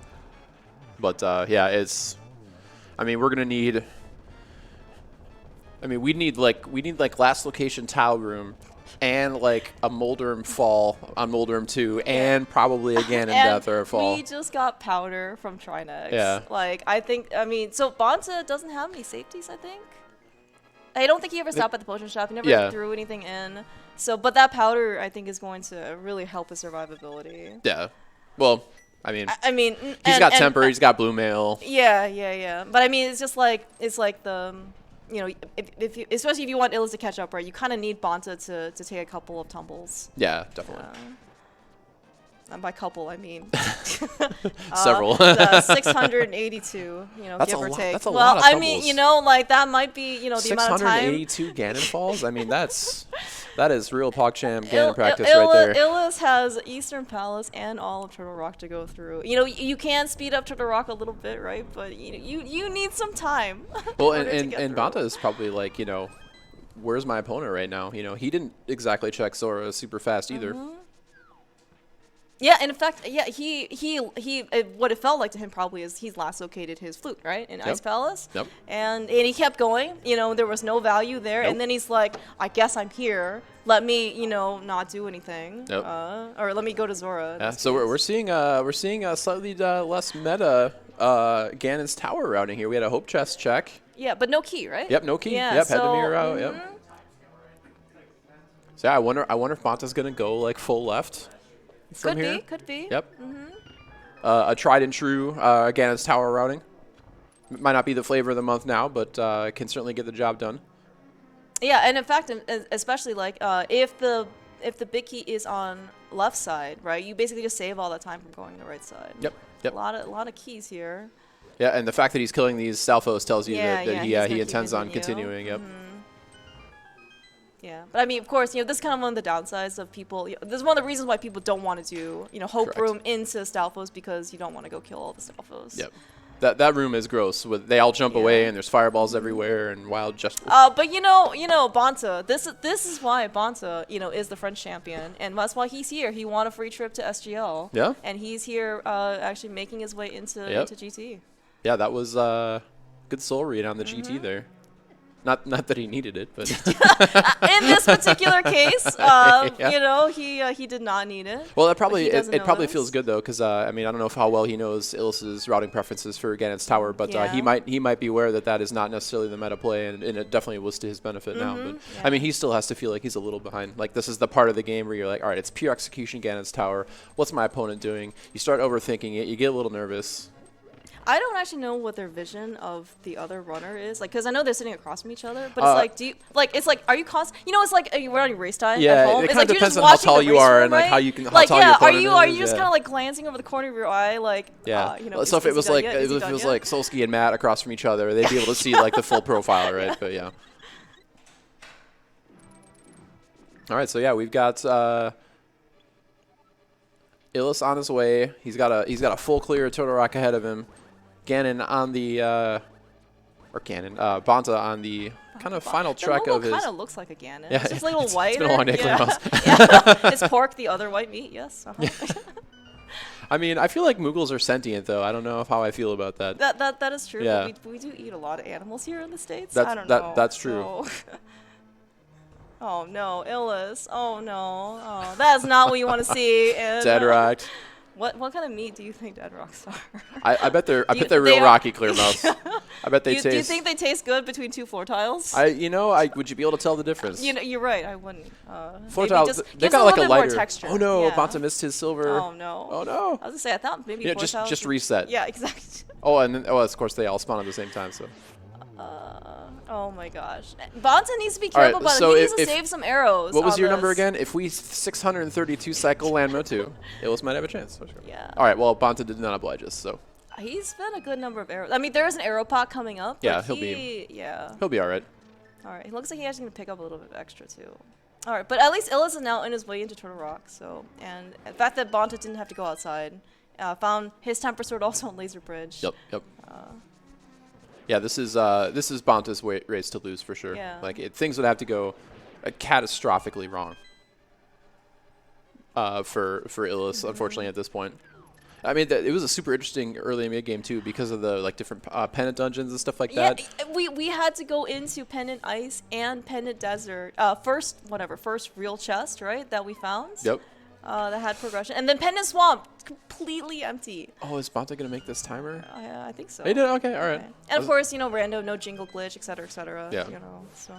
But yeah, I mean, we're gonna need. I mean, we need like last location tile room, and like a Moldrum fall on Moldrum 2, and probably again in Death or a fall. We just got powder from Trinex. Yeah. Like I mean, so Bonta doesn't have any safeties. I think. I don't think he ever stopped at the potion shop. He never threw anything in. So, but that powder, I think, is going to really help his survivability. Yeah. Well, I mean, he's got temper. He's got blue mail. Yeah. But I mean, it's like the, if you, especially if you want Illus to catch up, right? You kind of need Bonta to take a couple of tumbles. Yeah, definitely. And by couple, I mean Several. 682, That's give a or lot- take. that's a well, lot of I mean, tumbles. like that might be, the amount of time. 682 Ganon falls. I mean, that is real PogChamp Ganon practice right there. Illus has Eastern Palace and all of Turtle Rock to go through. You can speed up Turtle Rock a little bit, right? But you need some time. Well, and Bonta is probably like, where's my opponent right now? He didn't exactly check Zora super fast either. Yeah, and in fact, he what it felt like to him probably is he's last located his flute, right, in Ice Palace. Yep. And he kept going. There was no value there, and then he's like, I guess I'm here. Let me, not do anything. Yep. Or let me go to Zora. Yeah. So we're seeing a slightly less meta Ganon's tower routing here. We had a Hope Chest check. Yeah, but no key, right? Yep, no key. Yeah, yep, so, had to mirror out. Yep. So yeah, I wonder if Bonta's gonna go like full left. From here. Could be. Yep. A tried and true Ganon's tower routing. Might not be the flavor of the month now, but can certainly get the job done. Yeah, and in fact, especially like if the big key is on left side, right? You basically just save all that time from going to the right side. Yep. Yep. A lot of keys here. Yeah, and the fact that he's killing these Salphos tells you that he keep intends on continue. continuing. Yep. Yeah, but I mean, of course, this is kind of one of the downsides of people. This is one of the reasons why people don't want to do, Hope Correct. Room into Stalfos, because you don't want to go kill all the Stalfos. Yep. That room is gross. They all jump away and there's fireballs everywhere and wild just. But Bonta. This is why Bonta, is the French champion, and that's why he's here. He won a free trip to SGL. Yeah. And he's here, actually making his way into GT. Yeah, that was good soul read on the GT there. Not that he needed it, but in this particular case, he did not need it. Well, it probably feels good though, because I don't know how well he knows Illus's routing preferences for Ganon's tower, but he might be aware that is not necessarily the meta play, and it definitely was to his benefit now. But he still has to feel like he's a little behind. Like, this is the part of the game where you're like, all right, it's pure execution, Ganon's tower. What's my opponent doing? You start overthinking it. You get a little nervous. I don't actually know what their vision of the other runner is, like, because I know they're sitting across from each other. But it's like, are you constant? It's like you're on your race time at home. It it's kind like of depends you're on just how tall you are and like right? how you can. How like, tall your opponent are is, you just kind of like glancing over the corner of your eye, like, so if it was like Solsky and Matt across from each other, they'd be able to see like the full profile, right? But yeah. All right, so yeah, we've got Illus on his way. He's got a full clear Totorock ahead of him. Ganon on the Bonta on the kind of final trek of his. Kind of looks like a Ganon. Yeah, it's just a little white. It's been a long day clean mouse. Is pork the other white meat? Yes. I mean, I feel like Moogles are sentient, though. I don't know how I feel about that. That is true. Yeah. We do eat a lot of animals here in the States. I don't know. That's true. So. Oh no, Illus. Oh no. Oh, that's not what you want to see. Dead Rock. What kind of meat do you think Dead Rocks are? I bet they're real rocky clear mouse. I bet they taste. Do you think they taste good between two floor tiles? Would you be able to tell the difference? You're right. I wouldn't. Floor tiles, they got like a lighter. More texture. Oh no, Bonta missed his silver. Oh no. Oh no. I was gonna say, I thought maybe floor tiles. Just reset. Yeah, exactly. Oh, and then of course they all spawn at the same time. So. Oh my gosh. Bonta needs to be careful about it. He needs to save some arrows. What was your number again? If we 632 cycle Landmo 2, Illus might have a chance. Yeah. All right, well, Bonta did not oblige us, so. He's been a good number of arrows. I mean, there is an arrow pot coming up. Yeah, he'll be all right. All right, he looks like he's actually going to pick up a little bit extra, too. All right, but at least Illus is now in his way into Turtle Rock, so. And the fact that Bonta didn't have to go outside, found his Temper Sword also on Laser Bridge. Yep. Yeah, this is Bonta's race to lose for sure. Yeah. Like things would have to go catastrophically wrong for Illus, unfortunately, at this point. I mean, it was a super interesting early mid game too because of the different pennant dungeons and stuff like that. Yeah, we had to go into Pendant Ice and Pendant Desert. First real chest, right, that we found. Yep. That had progression, and then Pendant Swamp, completely empty. Oh, is Bonta gonna make this timer? Yeah, I think so. He did. Okay, all right. Okay. And of course, rando, no jingle glitch, etc., etc. Yeah. So.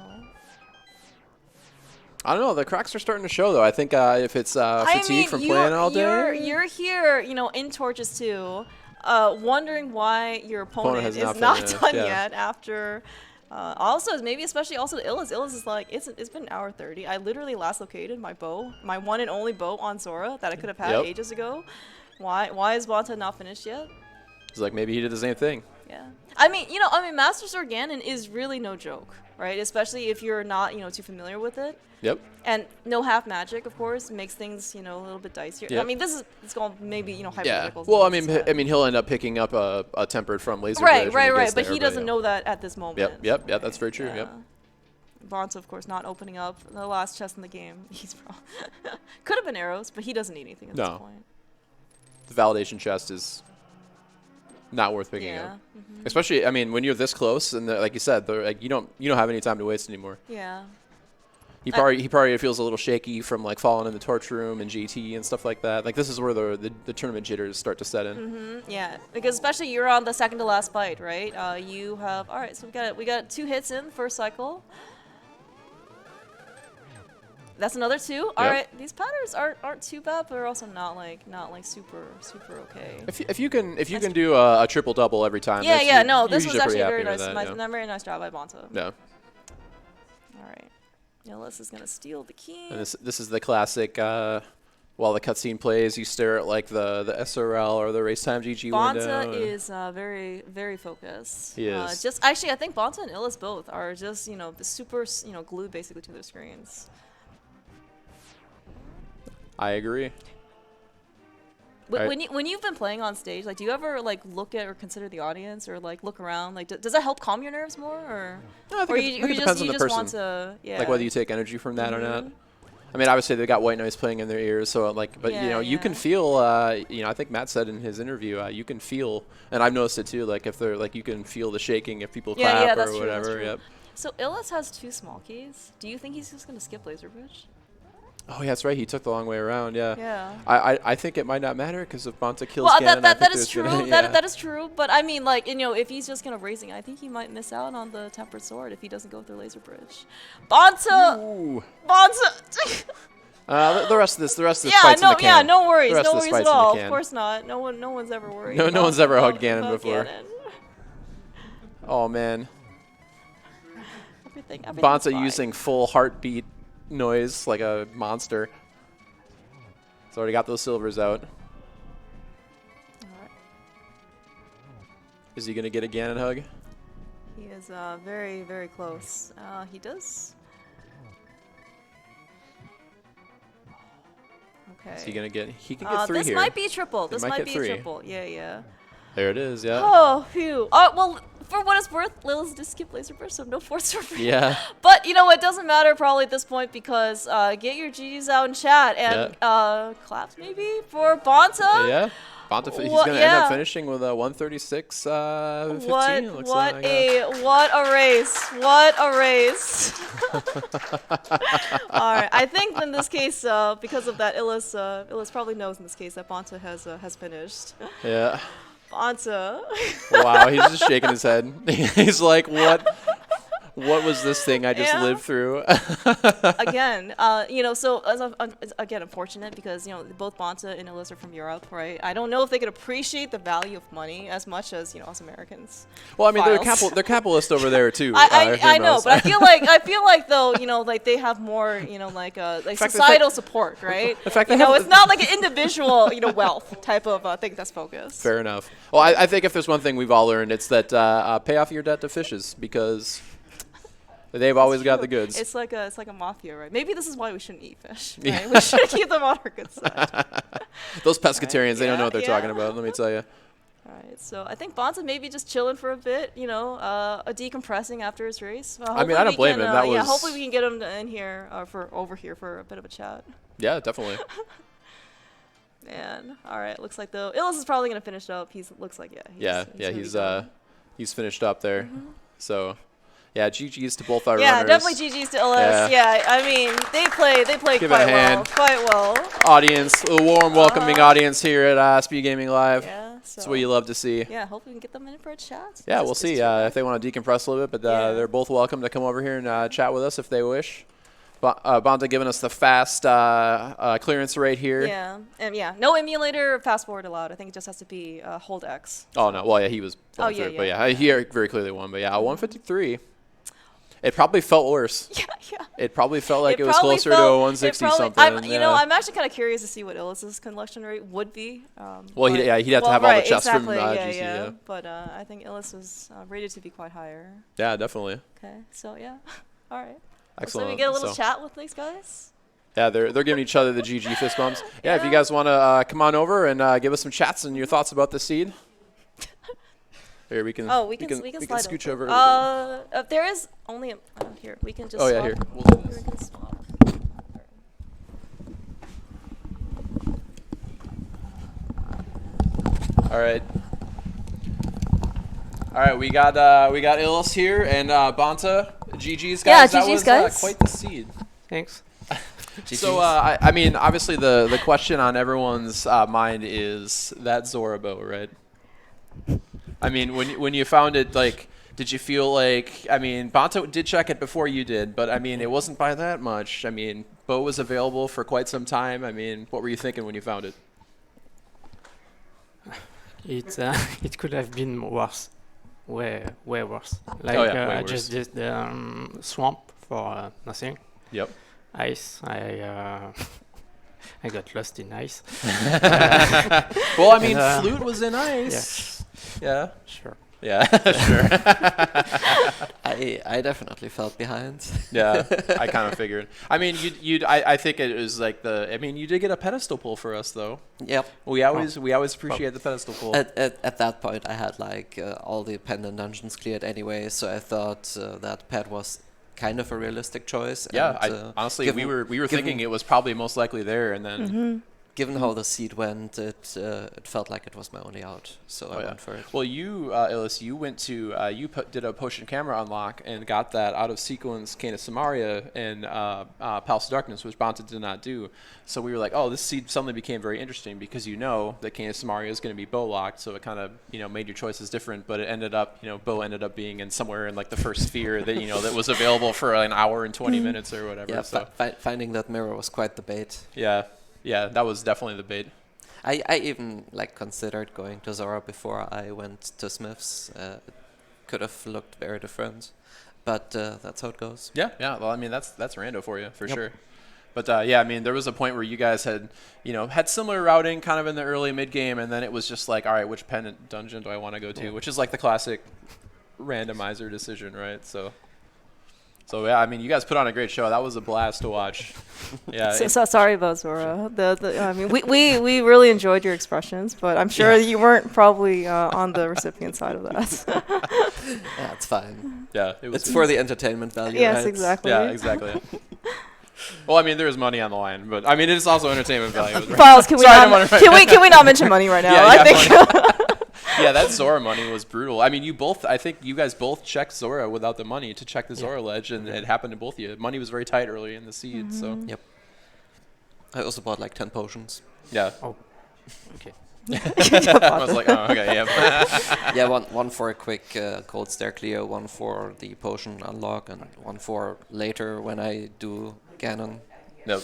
I don't know. The cracks are starting to show, though. I think if it's fatigue from playing all day. You're here, in Torches 2, wondering why your opponent is not done yet after. Also, maybe especially also the Illus. Illus is like, it's been an hour 30. I literally last located my bow, my one and only bow on Zora that I could have had ages ago. Why is Bonta not finished yet? It's like maybe he did the same thing. Yeah. I mean, Master Sword Ganon is really no joke, right? Especially if you're not, too familiar with it. Yep. And no half magic, of course, makes things, a little bit dicier. Yep. I mean, it's going to maybe, hypothetical. Yeah. Well, I mean, he'll end up picking up a tempered from Laser Bridge. Right. But he doesn't know that at this moment. Yep. That's very true. Yep. Bonta, of course, not opening up the last chest in the game. He's could have been arrows, but he doesn't need anything at this point. The validation chest is not worth picking up. Mm-hmm. Especially, I mean, when you're this close, and like you said, you don't have any time to waste anymore. Yeah. He probably feels a little shaky from falling in the torch room and GT and stuff like that. Like this is where the tournament jitters start to set in. Mm-hmm. Yeah, because especially you're on the second to last fight, right? You have so we got 2 hits in the first cycle. That's another 2. All right, these patterns aren't too bad, but they're also not super okay. If you can do a triple double every time. Yeah. No, this was actually a very nice job by Bonta. Yeah. All right. Illus is gonna steal the king. And this is the classic. While the cutscene plays, you stare at like the SRL or the race time GG window. Bonta is very, very focused. He is. Just actually, I think Bonta and Illus both are just the super glued basically to their screens. I agree. When you've been playing on stage, like, do you ever like look at or consider the audience or like look around? Like, does that help calm your nerves more, or No, I think or it depends on the person. want to Like whether you take energy from that or not. I mean, obviously they got white noise playing in their ears, so like, but you can feel. I think Matt said in his interview, you can feel, and I've noticed it too. Like if they're like, you can feel the shaking if people clap or whatever. That's true. Yep. So Illus has 2 small keys. Do you think he's just gonna skip Laser Bridge? Oh, yeah, that's right. He took the long way around. Yeah. Yeah. I think it might not matter because if Bonta kills Well, Ganon, that is true. That is true. But I mean, like, if he's just gonna racing, I think he might miss out on the Tempered Sword if he doesn't go through Laser Bridge. Bonta. Ooh. Bonta. The rest of this fight's in the can. Yeah, no worries. The rest No of this worries fight's at in the all. can. Of course not. No one's ever worried. No one's ever hugged Ganon about before. Ganon. Oh, man. Everything's Bonta fine. using full heartbeat noise like a monster. It's already got those silvers out. Alright. Is he going to get a Ganon hug? He is very, very close. He does. Okay. Is he going to get... He can get 3 this here. might be triple. This might might get be 3. a triple. Yeah. There it is, yeah. Oh, phew. Well, for what it's worth, Lil's just skip Laser Burst, so no force for free. Yeah. But, it doesn't matter probably at this point because get your GGs out in chat and claps maybe for Bonta. Yeah. Bonta, he's going to end up finishing with a 136 15. What a race. What a race. All right. I think in this case, because of that, Illus probably knows in this case that Bonta has finished. Yeah. Bonta. Wow, he's just shaking his head. He's like, what was this thing I just lived through? Again, so again, unfortunate because both Bonta and Illus are from Europe, right? I don't know if they could appreciate the value of money as much as us Americans. Well, I mean, they're capitalist over there too. I know, but I feel like though, like they have more, like societal support, right? In fact, it's not like an individual, wealth type of thing that's focused. Fair enough. Well, I think if there's one thing we've all learned, it's that pay off your debt to fishes because they've always got the goods. It's like a mafia, right? Maybe this is why we shouldn't eat fish. Right? Yeah. We should keep them on our good side. Those pescatarians, they don't know what they're talking about. Let me tell you. All right, so I think Bonta maybe just chilling for a bit, decompressing after his race. I mean, I don't blame him. Hopefully we can get him in here over here for a bit of a chat. Yeah, definitely. Man, all right. Looks like though Illus is probably gonna finish up. Looks like he's finished up there. Mm-hmm. So. Yeah, GG's to both our runners. Yeah, definitely GG's to Illus. Yeah, I mean, they played quite well. Audience, a warm, welcoming audience here at SpeedGaming Live. Yeah, that's what you love to see. Yeah, hopefully we can get them in for a chat. Yeah, we'll see if they want to decompress a little bit, but they're both welcome to come over here and chat with us if they wish. Bonta giving us the fast clearance rate here. Yeah, and no emulator fast forward allowed. I think it just has to be hold X. Oh, no. Well, yeah, he was going through it, but he very clearly won. But 153. It probably felt worse. Yeah. It probably felt like it was closer to a 160 something. I'm actually kind of curious to see what Illus's collection rate would be. Well, he'd have to have all the chests from GC. Yeah. But I think Illus was rated to be quite higher. Yeah, definitely. Okay, so all right. Excellent. So we get a little chat with these guys. Yeah, they're giving each other the GG fist bumps. Yeah, if you guys want to come on over and give us some chats and your thoughts about the seed. Here, we can scooch over. There is only here. We can just. Oh, yeah, swap. here. We'll do this. We can swap. All right. We got Illus here and Bonta. GG's guys. Yeah, GG's guys. Quite the seed. Thanks. So I mean, obviously the question on everyone's mind is that Zorabo, right? I mean, when you found it, like, did you feel like, I mean, Bonta did check it before you did, but I mean, it wasn't by that much. I mean, Bo was available for quite some time. I mean, what were you thinking when you found it? It could have been worse, way worse. Like way I worse. just did the swamp for nothing. Yep. Ice, I got lost in ice. Well, I mean, flute was in ice. Yeah. Sure. Yeah, sure. I definitely felt behind. Yeah, I kind of figured. I mean, I think it was like I mean, you did get a pedestal pull for us, though. Yep. We always appreciate the pedestal pull. At that point, I had like all the pendant dungeons cleared anyway, so I thought that pet was kind of a realistic choice. Yeah, and, honestly, we were thinking it was probably most likely there, and then. Given how the seed went, it felt like it was my only out, so I went for it. Well, you, Illus, you went to did a potion camera unlock and got that out of sequence Canis Samaria and Palace of Darkness, which bonta did not do. So we were like, oh, this seed suddenly became very interesting because you know that Canis Samaria is going to be bow locked, so it kind of made your choices different. But it ended up bow ended up being in somewhere in like the first sphere that that was available for an hour and 20 minutes or whatever. Yeah, so finding that mirror was quite the bait. Yeah. Yeah, that was definitely the bait. I even like considered going to Zora before I went to Smith's. It could have looked very different, but that's how it goes. Yeah. Well, I mean, that's rando for you for sure. But yeah, I mean, there was a point where you guys had had similar routing kind of in the early mid game, and then it was just like, all right, which pendant dungeon do I want to go to? Which is like the classic randomizer decision, right? So yeah, I mean, you guys put on a great show. That was a blast to watch. Yeah. So sorry about Zora. I mean, we really enjoyed your expressions, but I'm sure you weren't probably on the recipient side of that. Yeah, it's fine. Yeah, it's for the entertainment value. Yes, right? exactly. Yeah, exactly. Well, I mean, there is money on the line, but I mean, it is also entertainment value. Files, can we not mention money right now? Yeah, I think. Yeah, that Zora money was brutal. I mean, I think you guys both checked Zora without the money to check the Zora ledge, and it happened to both of you. Money was very tight early in the seed, so. Yep. I also bought like 10 potions. Yeah. Oh. Okay. I was like, oh, okay, yeah. Yeah, one for a quick cold stair clear, one for the potion unlock, and one for later when I do Ganon. Nope.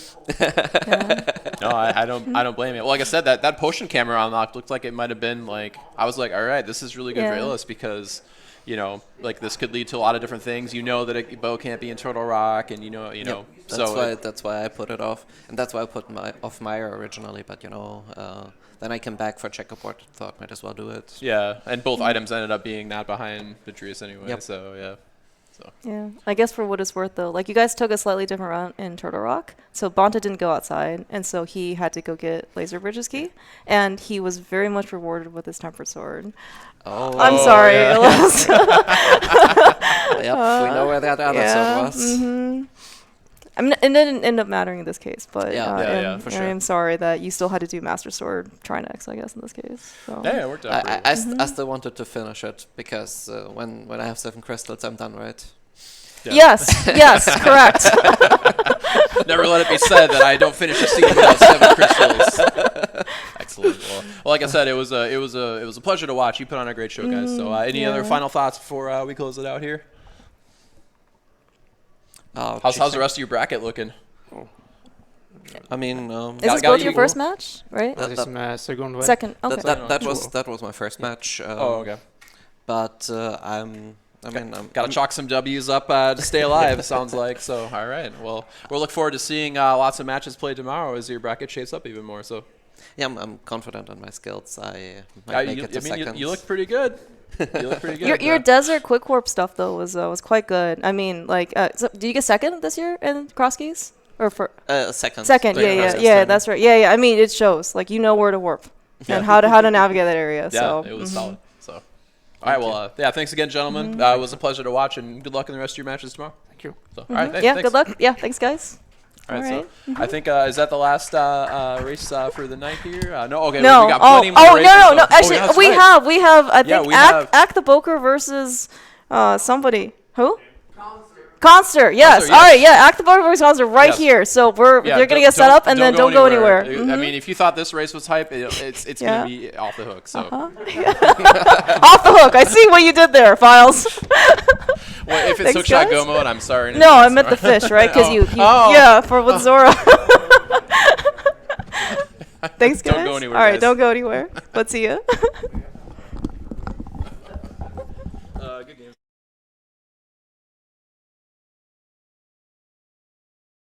No, I don't blame you. Well, like I said, that potion camera unlock looked like it might have been like, I was like, all right, this is really good for Illus because, like this could lead to a lot of different things. That a bow can't be in Turtle Rock, and Yep. That's why I put it off, and that's why I put off Maya originally. But then I came back for checkerboard. Thought might as well do it. Yeah, and both items ended up being not behind Vitreous anyway. Yep. So yeah. So. Yeah, I guess for what it's worth, though, like you guys took a slightly different route in Turtle Rock. So bonta didn't go outside, and so he had to go get Laser Bridge's key, and he was very much rewarded with his tempered sword. Oh, I'm sorry, Illus. Yep, we know where that other sword was. Mm-hmm. I mean, it didn't end up mattering in this case, but for sure. I am sorry that you still had to do Master Sword Trinex, I guess, in this case. So. Yeah, it worked out. I still wanted to finish it because when I have 7 crystals, I'm done, right? Yeah. Yes, correct. Never let it be said that I don't finish a seed without 7 crystals. Excellent. Well, like I said, it was a pleasure to watch. You put on a great show, guys. So, any other final thoughts before we close it out here? How's the rest of your bracket looking? I mean, is this both your first match, right? This is my second one. Second. Okay. That was my first match. Okay. But Gotta chalk some W's up to stay alive. Sounds like so. All right. Well, we'll look forward to seeing lots of matches played tomorrow as your bracket shapes up even more. So. Yeah, I'm confident on my skills. I might make it to second. You look pretty good. You look pretty good. Your desert quick warp stuff though was quite good. I mean, like, so did you get second this year in cross keys or for second? Second, yeah, that's right. Yeah. I mean, it shows like where to warp and how to navigate that area. Yeah, so it was solid. So, all right. Well, thanks again, gentlemen. It was a pleasure to watch, and good luck in the rest of your matches tomorrow. Thank you. So, all right. Yeah, thanks. good luck. Yeah, thanks, guys. All right, so I think is that the last race for the night here? No, okay. No. We got plenty more races. No. Actually, that's we right. have. I think Ack the Boker versus somebody. Who? Conster. Yes. Conster, All right. Yeah. Ack the Boker versus Conster right here. So they're gonna get set up and then don't go anywhere. I mean, if you thought this race was hype, it's gonna be off the hook. So off the hook. I see what you did there, Files. Well, if it's Thanks, hookshot guys. go mode, I'm sorry. No, I meant the fish, right? Because with Zora. Thanks, guys. Don't go anywhere. All right, guys. don't go anywhere. But see ya.